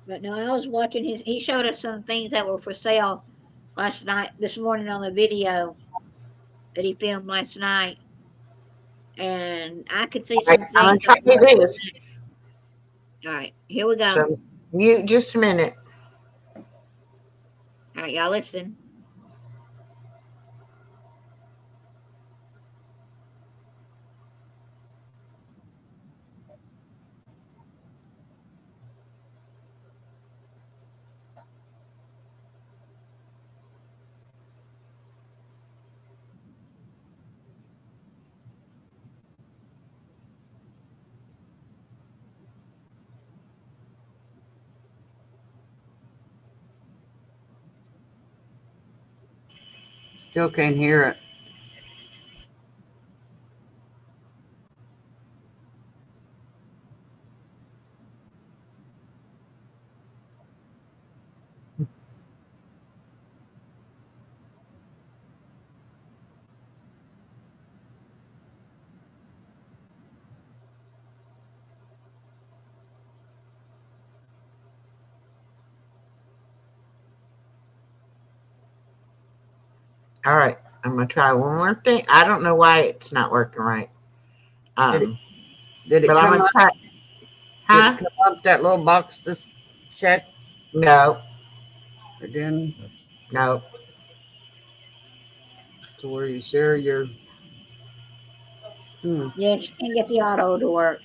But no, I was watching he showed us some things that were for sale this morning on the video that he filmed last night. And I could see All right, some I'm gonna things try that were, this. all right, here we go. So mute just a minute. All right, y'all listen. Still can't hear it. All right, I'm gonna try one more thing. I don't know why it's not working right. Did it But I'm come gonna up? try. Did Huh? it come up that little box to check? No, It didn't. no. To where you share your. Yeah, just can't get the auto to work.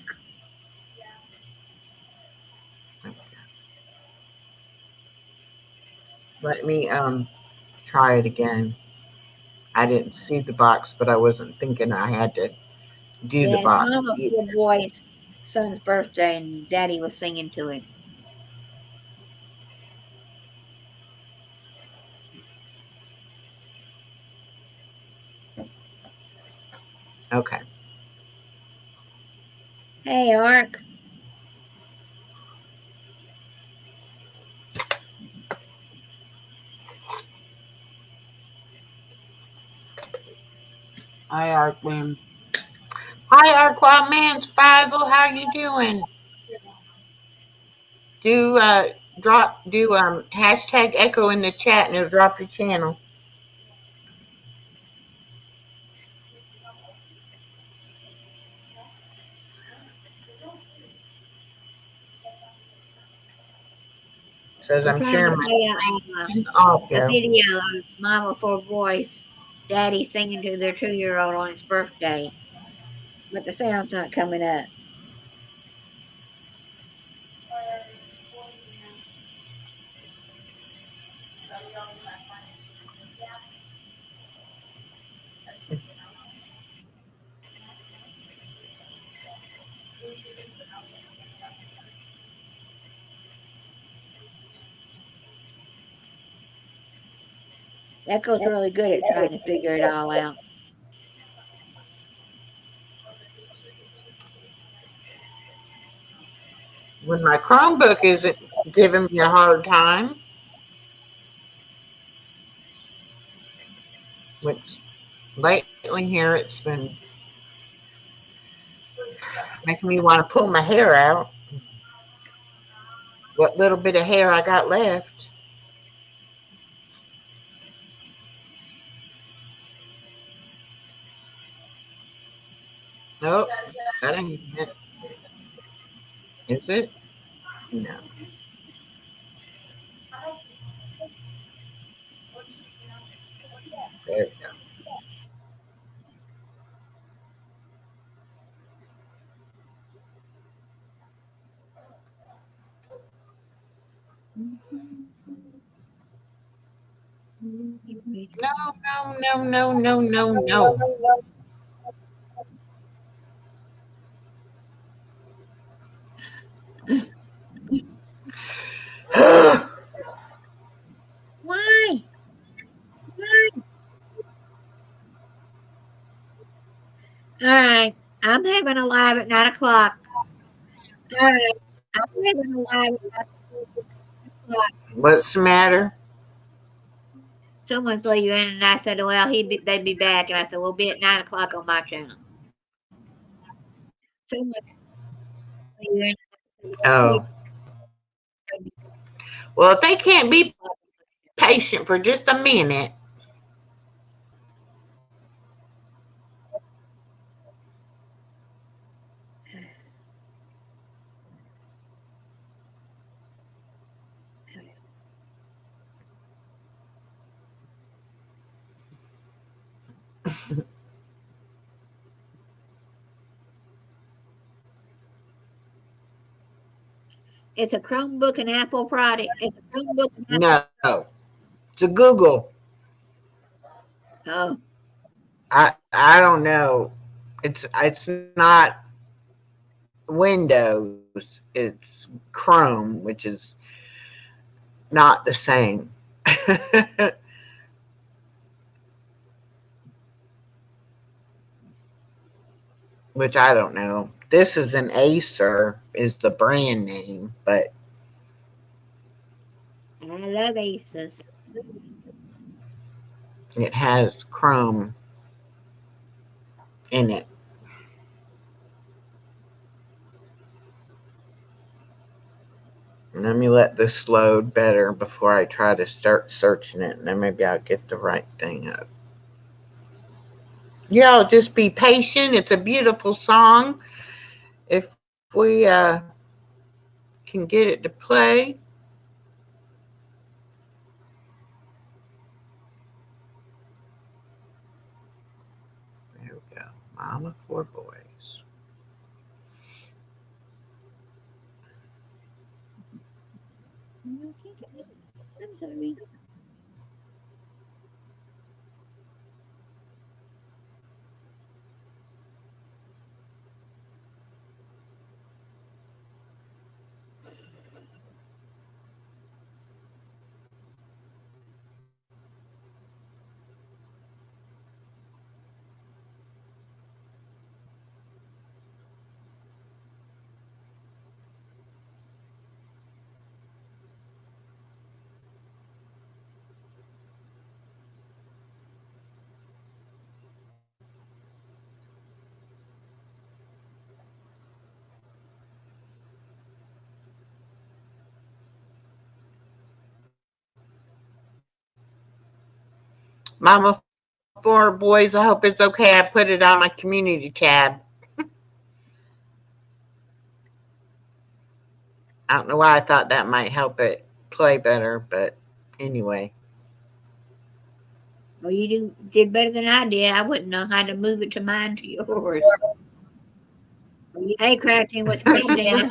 Let me try it again. I didn't see the box, but I wasn't thinking I had to do the Yeah, it's box. Mama for a boy's son's birthday, and Daddy was singing to him. Okay. Hey, Ark. Hi, Arkman. Hi, Arquad Man Survival. How you doing? Do hashtag echo in the chat and it'll drop your channel. Says We're I'm trying sharing to my play screen a audio. video of Mama for a boy's Daddy singing to their 2-year-old on his birthday, but the sound's not coming up. Echo's really good at trying to figure it all out. When my Chromebook isn't giving me a hard time, which lately here it's been making me want to pull my hair out. What little bit of hair I got left. Nope, that ain't it. Is it? No. There we go. No. Why? All right, I'm having a live at 9 o'clock. All right, I'm having a live at 9 o'clock. What's the matter? Someone's leaving, and I said, "Well, they'd be back," and I said, "We'll be at 9 o'clock on my channel." Someone's leaving. Oh. Well, if they can't be patient for just a minute, It's a Chromebook and Apple product. It's a Chromebook and Apple. no. To Google, Oh, I don't know. It's not Windows. It's Chrome, which is not the same. Which I don't know. This is an Acer, is the brand name, but I love Aces. it has Chrome in it. Let me let this load better before I try to start searching it, and then maybe I'll get the right thing up. Y'all just be patient. It's a beautiful song. If we can get it to play. There we go. Mama Four Boys. I'm sorry. Mama Four Boys, I hope it's okay. I put it on my community tab. I don't know why I thought that might help it play better, but anyway. Well, you did better than I did. I wouldn't know how to move it to mine to yours. Hey, Crouching, what's Kristen? Hey,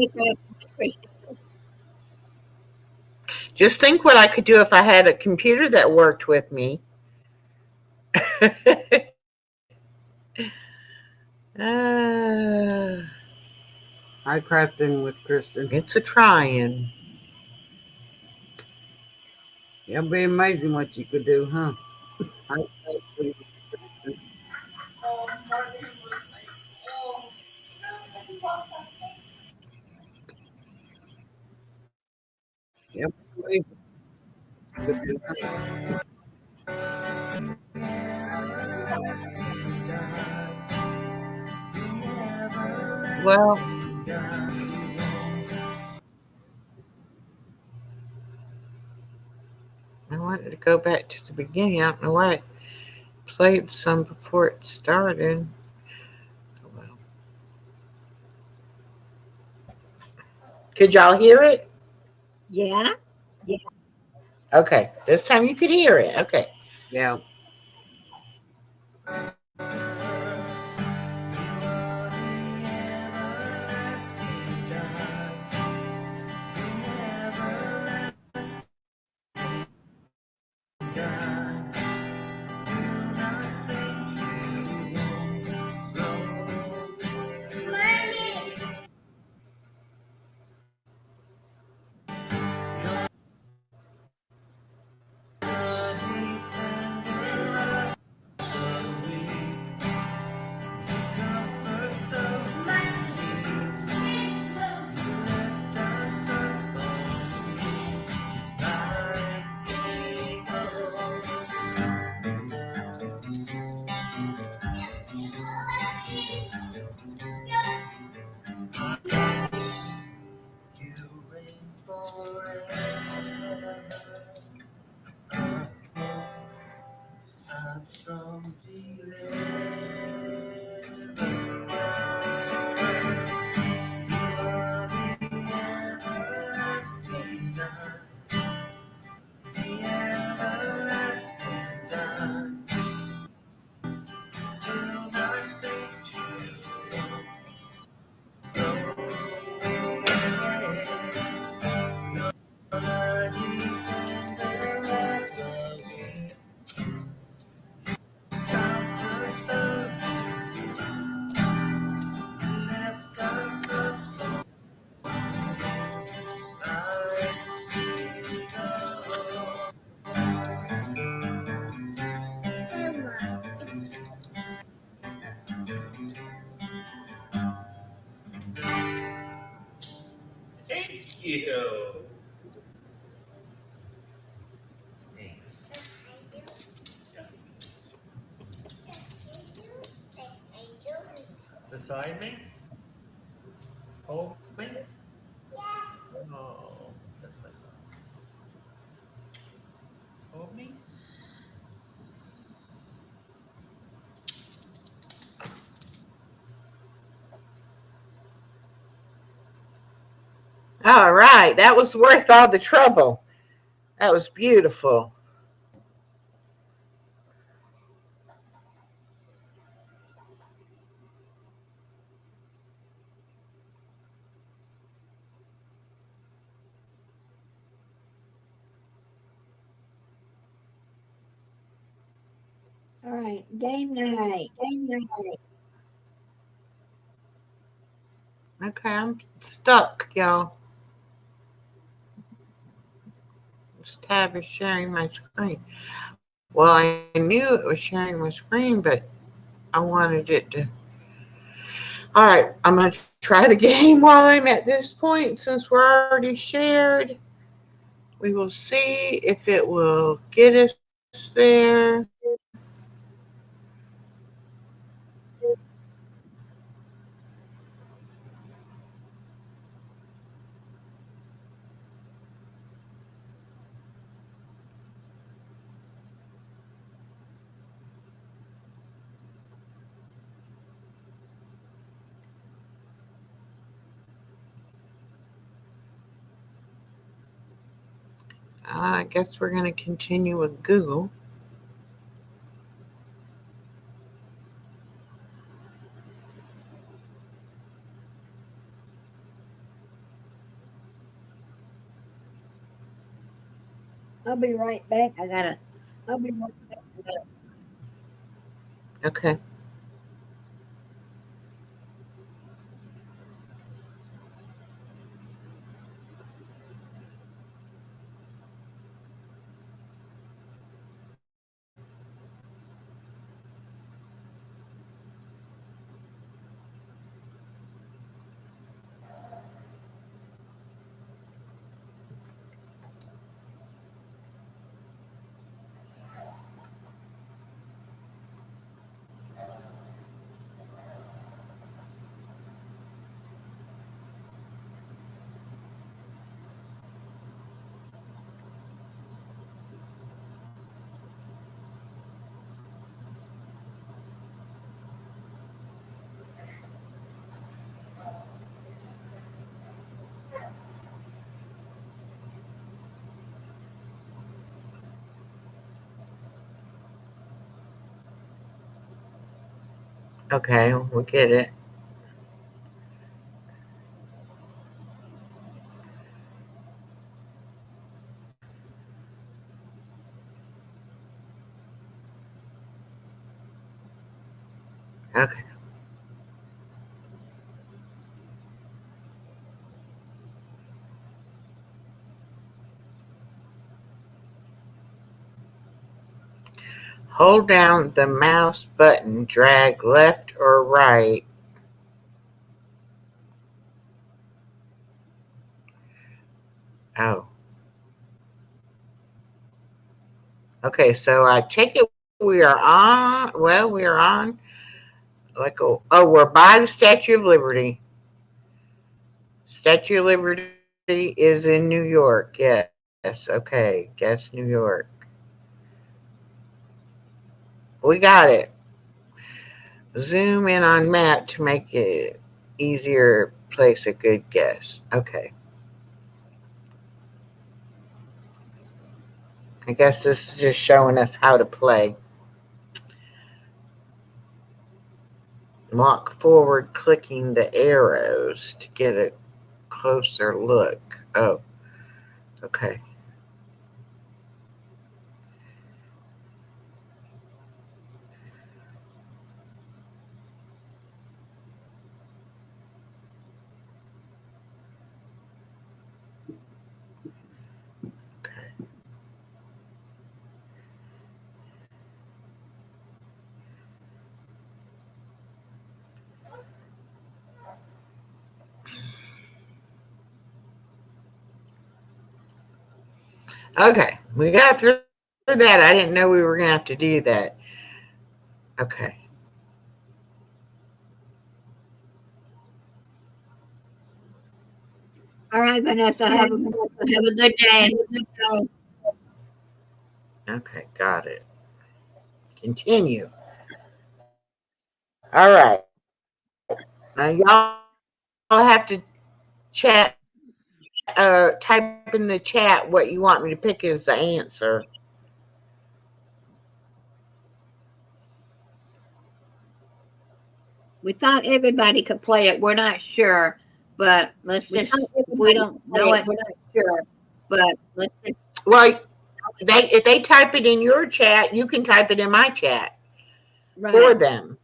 Crouching, what's Kristen? Just think what I could do if I had a computer that worked with me. uh, I crept in with Kristen. it's a trying. It'll be amazing what you could do, huh? I crept in with Kristen. It'll be amazing what you could do, huh? Well, I wanted to go back to the beginning. I don't know why I played some before it started. Oh, well. Could y'all hear it? Yeah. Okay. This time you could hear it. Okay. Yeah. Thank you. Thanks. Beside me? Hold me? Oh, that's my love. Hold me? All right, that was worth all the trouble. That was beautiful. All right, game night. Game night. Okay, I'm stuck, y'all. This tab is sharing my screen. Well, I knew it was sharing my screen, but I wanted it to. All right, I'm going to try the game while I'm at this point since we're already shared. We will see if it will get us there. I guess we're going to continue with Google. I'll be right back. I'll be right back. Okay. Okay, we get it. Okay. Hold down the mouse button, drag left or right. Oh. Okay, so I take it we are on, well, we are on, like, we're by the Statue of Liberty. Statue of Liberty is in New York, yes. Okay, guess New York. We got it. Zoom in on map to make it easier. Place a good guess. Okay. I guess this is just showing us how to play. Walk forward, clicking the arrows to get a closer look. Oh, okay. Okay, we got through that. I didn't know we were going to have to do that. Okay. All right, Vanessa. Have a good day. Okay, got it. Continue. All right. Now y'all have to chat, type in the chat what you want me to pick as the answer. We thought everybody could play it. We're not sure, but let's just. We don't know it. We're not sure, but let's just. Well, if they type it in your chat, you can type it in my chat for them.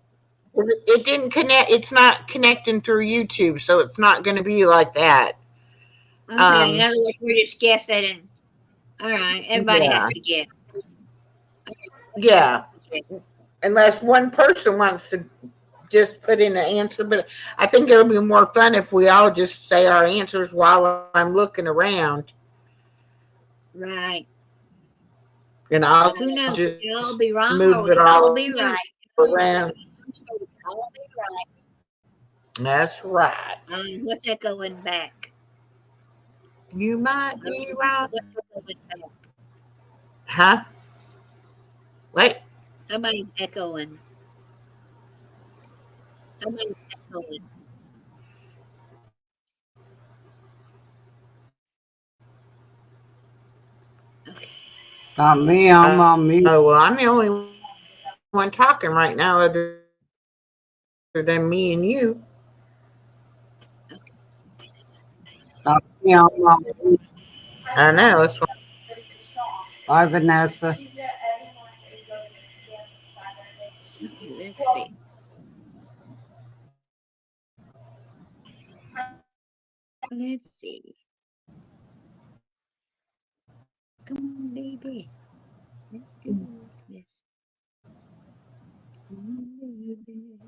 It didn't connect. It's not connecting through YouTube, so it's not going to be like that. Okay, in other words, we're just guessing. And, all right, everybody has to guess. Yeah, unless one person wants to just put in an answer, but I think it'll be more fun if we all just say our answers while I'm looking around. Right. And I'll Who knows? just It'll all be wrong move or we it can all all be right. around. That's right. What's echoing back? You might be right. What's echoing back? Huh? Wait. Somebody's echoing. Somebody's echoing. Okay. Not me. I'm on mute. Oh, well, I'm the only one talking right now other than me and you. Not me. I'm on mute. I know. That's why. Bye, Vanessa. Okay, let's see. Let's see. Come on, baby. Let's do this. Come on, baby.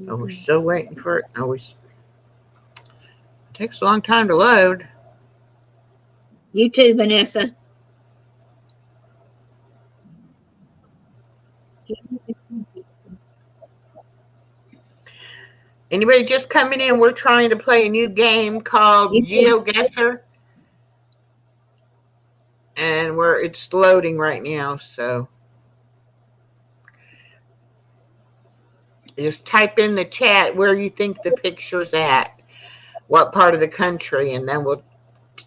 Oh, we're still waiting for it. It takes a long time to load. You too, Vanessa. Anybody just coming in? We're trying to play a new game called GeoGuessr, and it's loading right now. So just type in the chat where you think the picture's at, what part of the country, and then we'll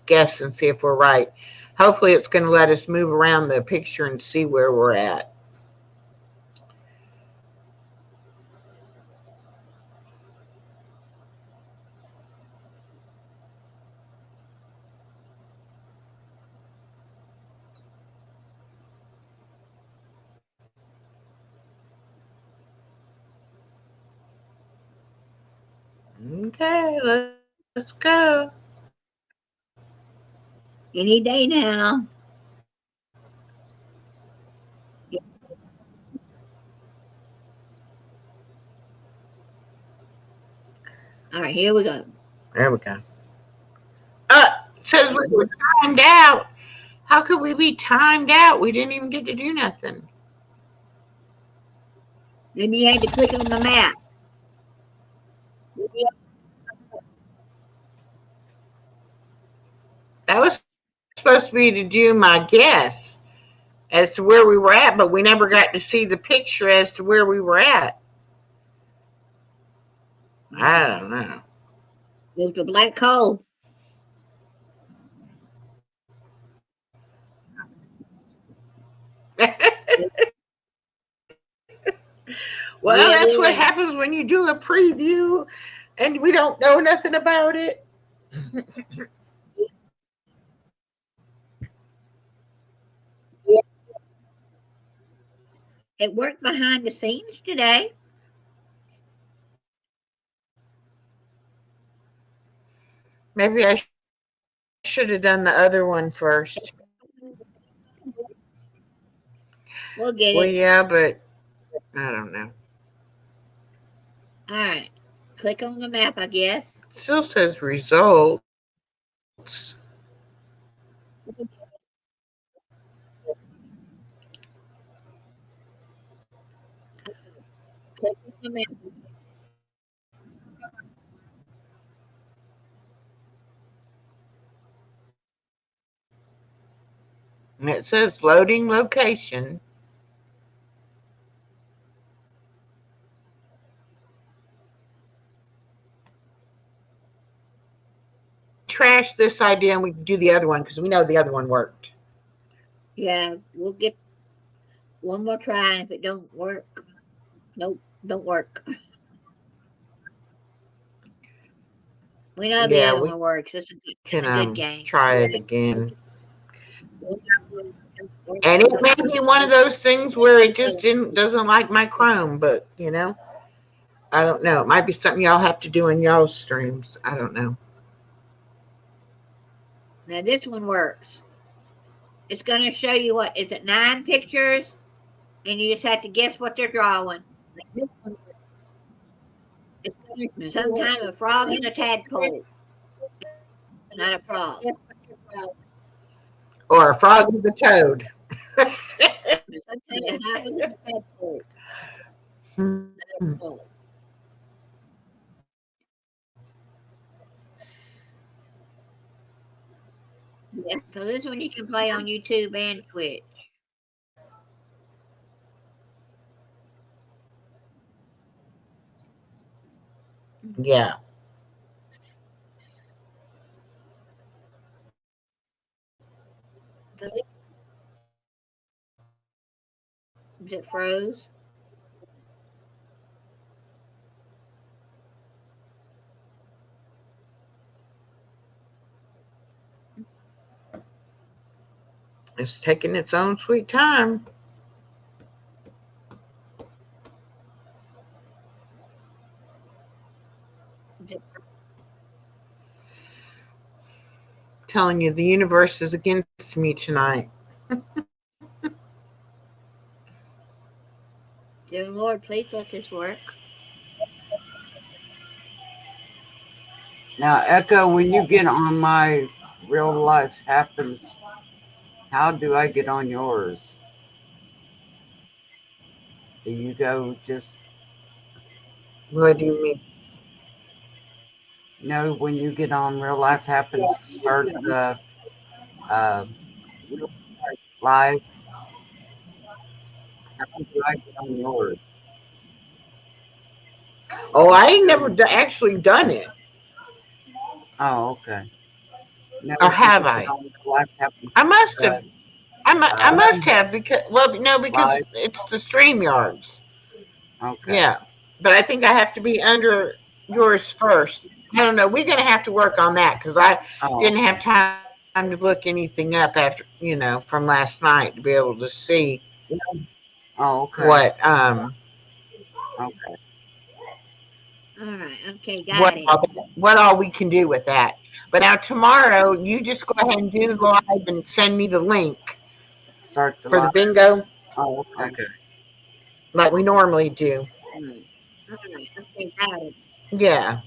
guess and see if we're right. Hopefully, it's going to let us move around the picture and see where we're at. Okay, let's go. Any day now. All right, here we go. There we go. It says we were timed out. How could we be timed out? We didn't even get to do nothing. Then you had to click on the map. That was supposed to be to do my guess as to where we were at, but we never got to see the picture as to where we were at. I don't know. It was a black hole. Well, Yeah, that's we what were. happens when you do a preview and we don't know nothing about it. It worked behind the scenes today. Maybe I should have done the other one first. We'll get Well, it. yeah, but I don't know. All right. Click on the map, I guess. Still says results. Click on the map. And it says loading location. Trash this idea and we can do the other one because we know the other one worked. Yeah, we'll get one more try. And if it don't work, nope, don't work. We know the Yeah, other we one works. It's a good can game. try it again. We know And it may be one of those things where it just doesn't like my Chrome, but I don't know. It might be something y'all have to do in y'all's streams. I don't know. Now this one works. It's going to show you what is it 9 pictures, and you just have to guess what they're drawing. This one, it's gonna, sometimes a frog and a tadpole, not a frog. Or a frog with a toad. Sometimes a frog and a tadpole, Hmm. not a frog. Yeah, so this one you can play on YouTube and Twitch. Yeah. Is it froze? It's taking its own sweet time. Is it, Telling you, the universe is against me tonight. dear Lord, please let this work. Now, Echo, when you get on my real life happens, how do I get on yours? Do you go just, What do you mean? when you get on real life happens, start the uh, live? How do I get on yours? Oh, I ain't never actually done it. Oh, okay. No, Or did have you get I? on real life happens? I must have. I Uh, must have because because live? it's the StreamYards. Okay. Yeah, but I think I have to be under yours first. I don't know. We're gonna have to work on that because I Oh, didn't have time to look anything up after from last night to be able to see oh, okay. what Okay. All right, okay, what got it. all, what all we can do with that. But now tomorrow, you just go ahead and do the live and send me the link Start the for the live. bingo Oh, okay. Okay. like we normally do. All right, okay, got it. Yeah.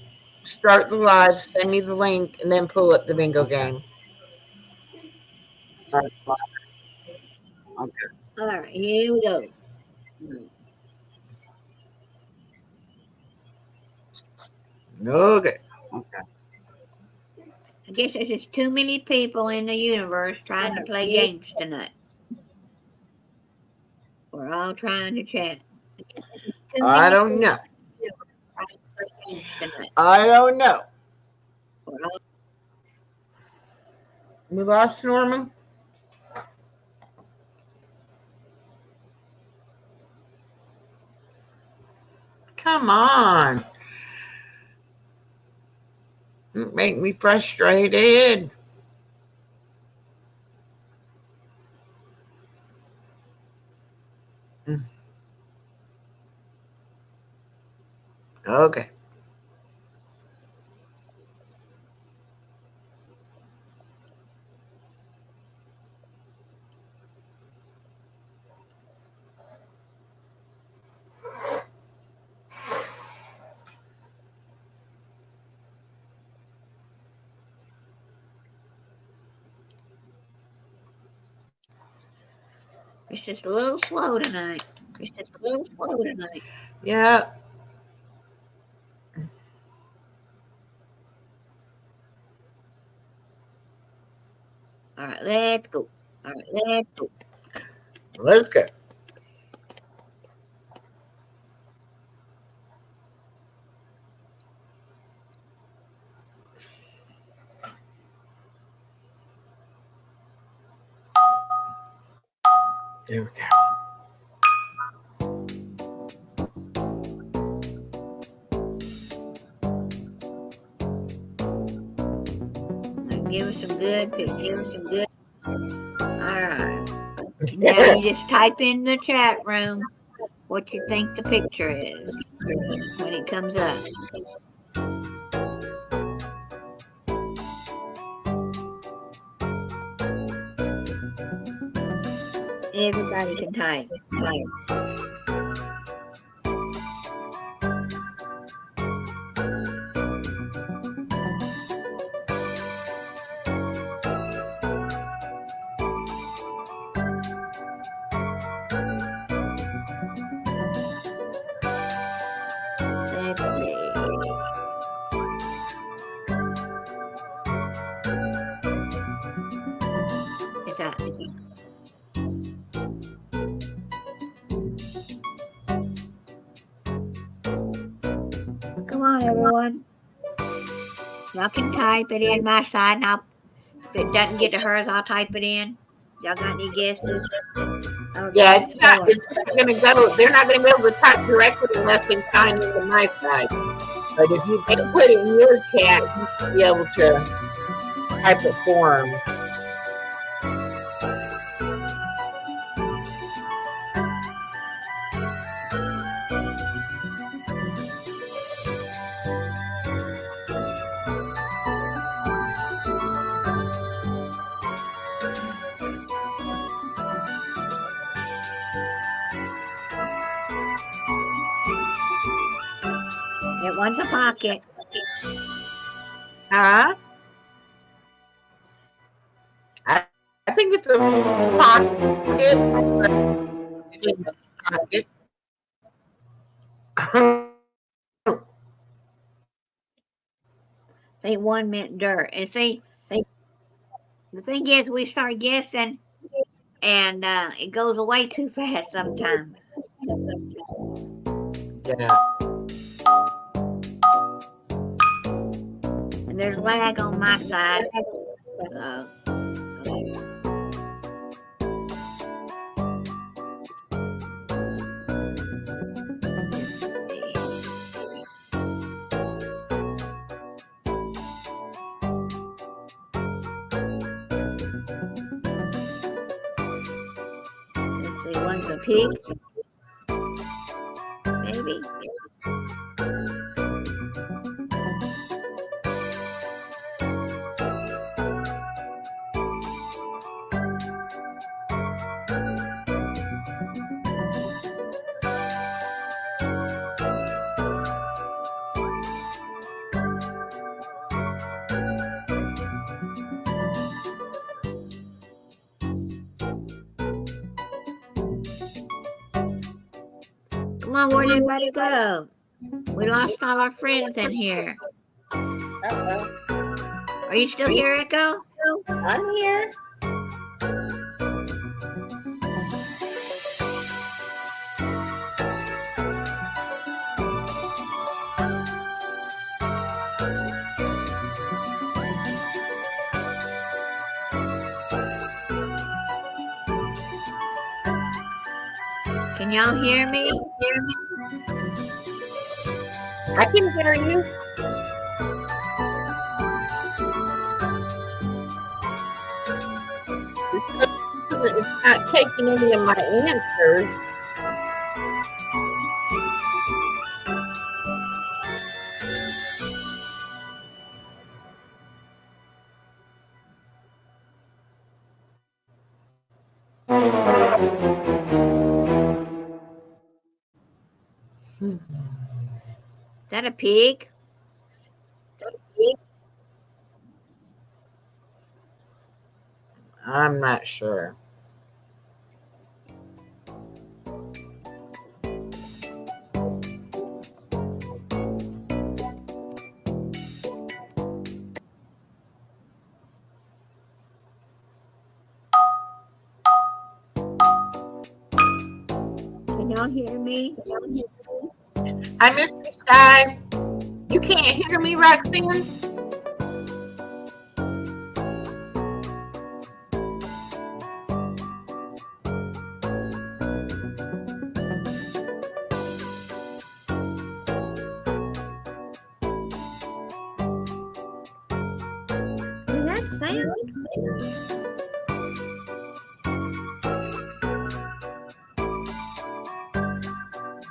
Start the live, send me the link, and then pull up the bingo Okay. game. Start the live. Okay. All right, here we go. Okay. Okay. I guess there's just too many people in the universe trying to play games tonight. We're all trying to chat. Too I many don't people know. in the universe trying to play games tonight. I don't know. We're all We lost Norman. Come on. Make me frustrated. Okay. It's just a little slow tonight. It's just a little slow tonight. Yeah. All right, let's go. All right, let's go. Let's go. There we go. Give us some good pictures. Give us some good. All right. Now you just type in the chat room what you think the picture is when it comes up. Everybody can type. Let's see. It's up. Come on, everyone. Y'all can type it in my side, and if it doesn't get to hers, I'll type it in. Y'all got any guesses? Yeah, it's not going to go. They're not going to be able to type directly unless they sign into my side. But if you can put it in your chat, you should be able to type it for them. It wants a pocket. Huh? I think it's a pocket. It is a pocket. Say one meant dirt. And see, the thing is, we start guessing, and it goes away too fast sometimes. Yeah. And there's lag on my side. Let's see, one's a pig. Maybe. Come on, where'd everybody go? We lost all our friends in here. Uh-oh. Are you still here, Echo? I'm here. Can y'all hear me? I can hear you. It's not taking any of my answers. Is that a pig? I'm not sure. Can y'all hear me? Hi, Mr. Sky. You can't hear me, Roxanne? Is that sound?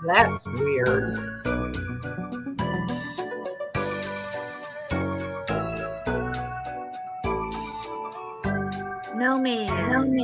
That's weird. No, man.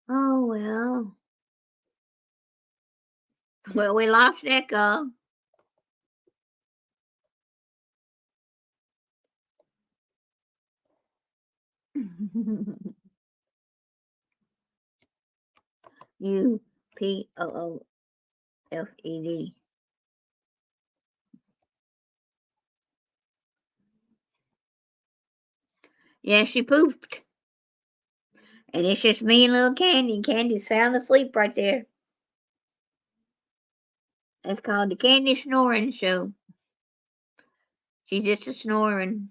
Oh, well. Well, we lost Echo. UPOOFED. Yeah, she poofed. And it's just me and little Candy. Candy's sound asleep right there. It's called the Candy Snoring Show. She's just a snoring.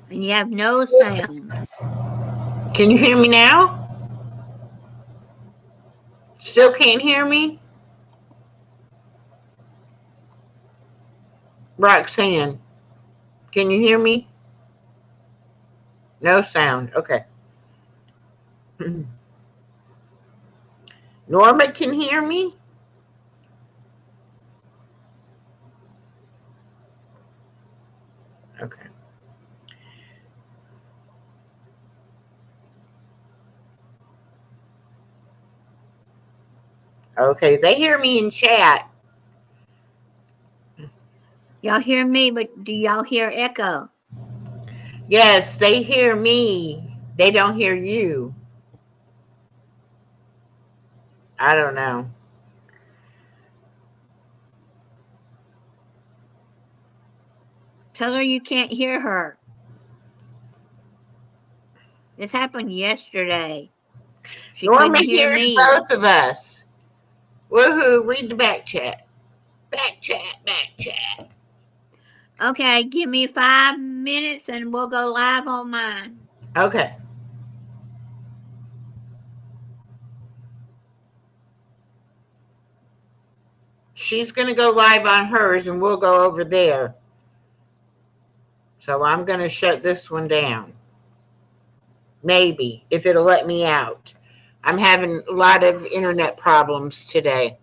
And you have no sound. Can you hear me now? Still can't hear me? Roxanne, can you hear me? No sound. Okay. Norma can hear me? Okay. Okay, they hear me in chat. Y'all hear me, but do y'all hear Echo? Yes, they hear me. They don't hear you. I don't know. Tell her you can't hear her. This happened yesterday. She Norma couldn't hear hears me. both of us. Woohoo, read the back chat. Back chat, back chat. Okay, give me 5 minutes and we'll go live on mine. Okay. She's going to go live on hers and we'll go over there. So I'm going to shut this one down. Maybe, if it'll let me out. I'm having a lot of internet problems today.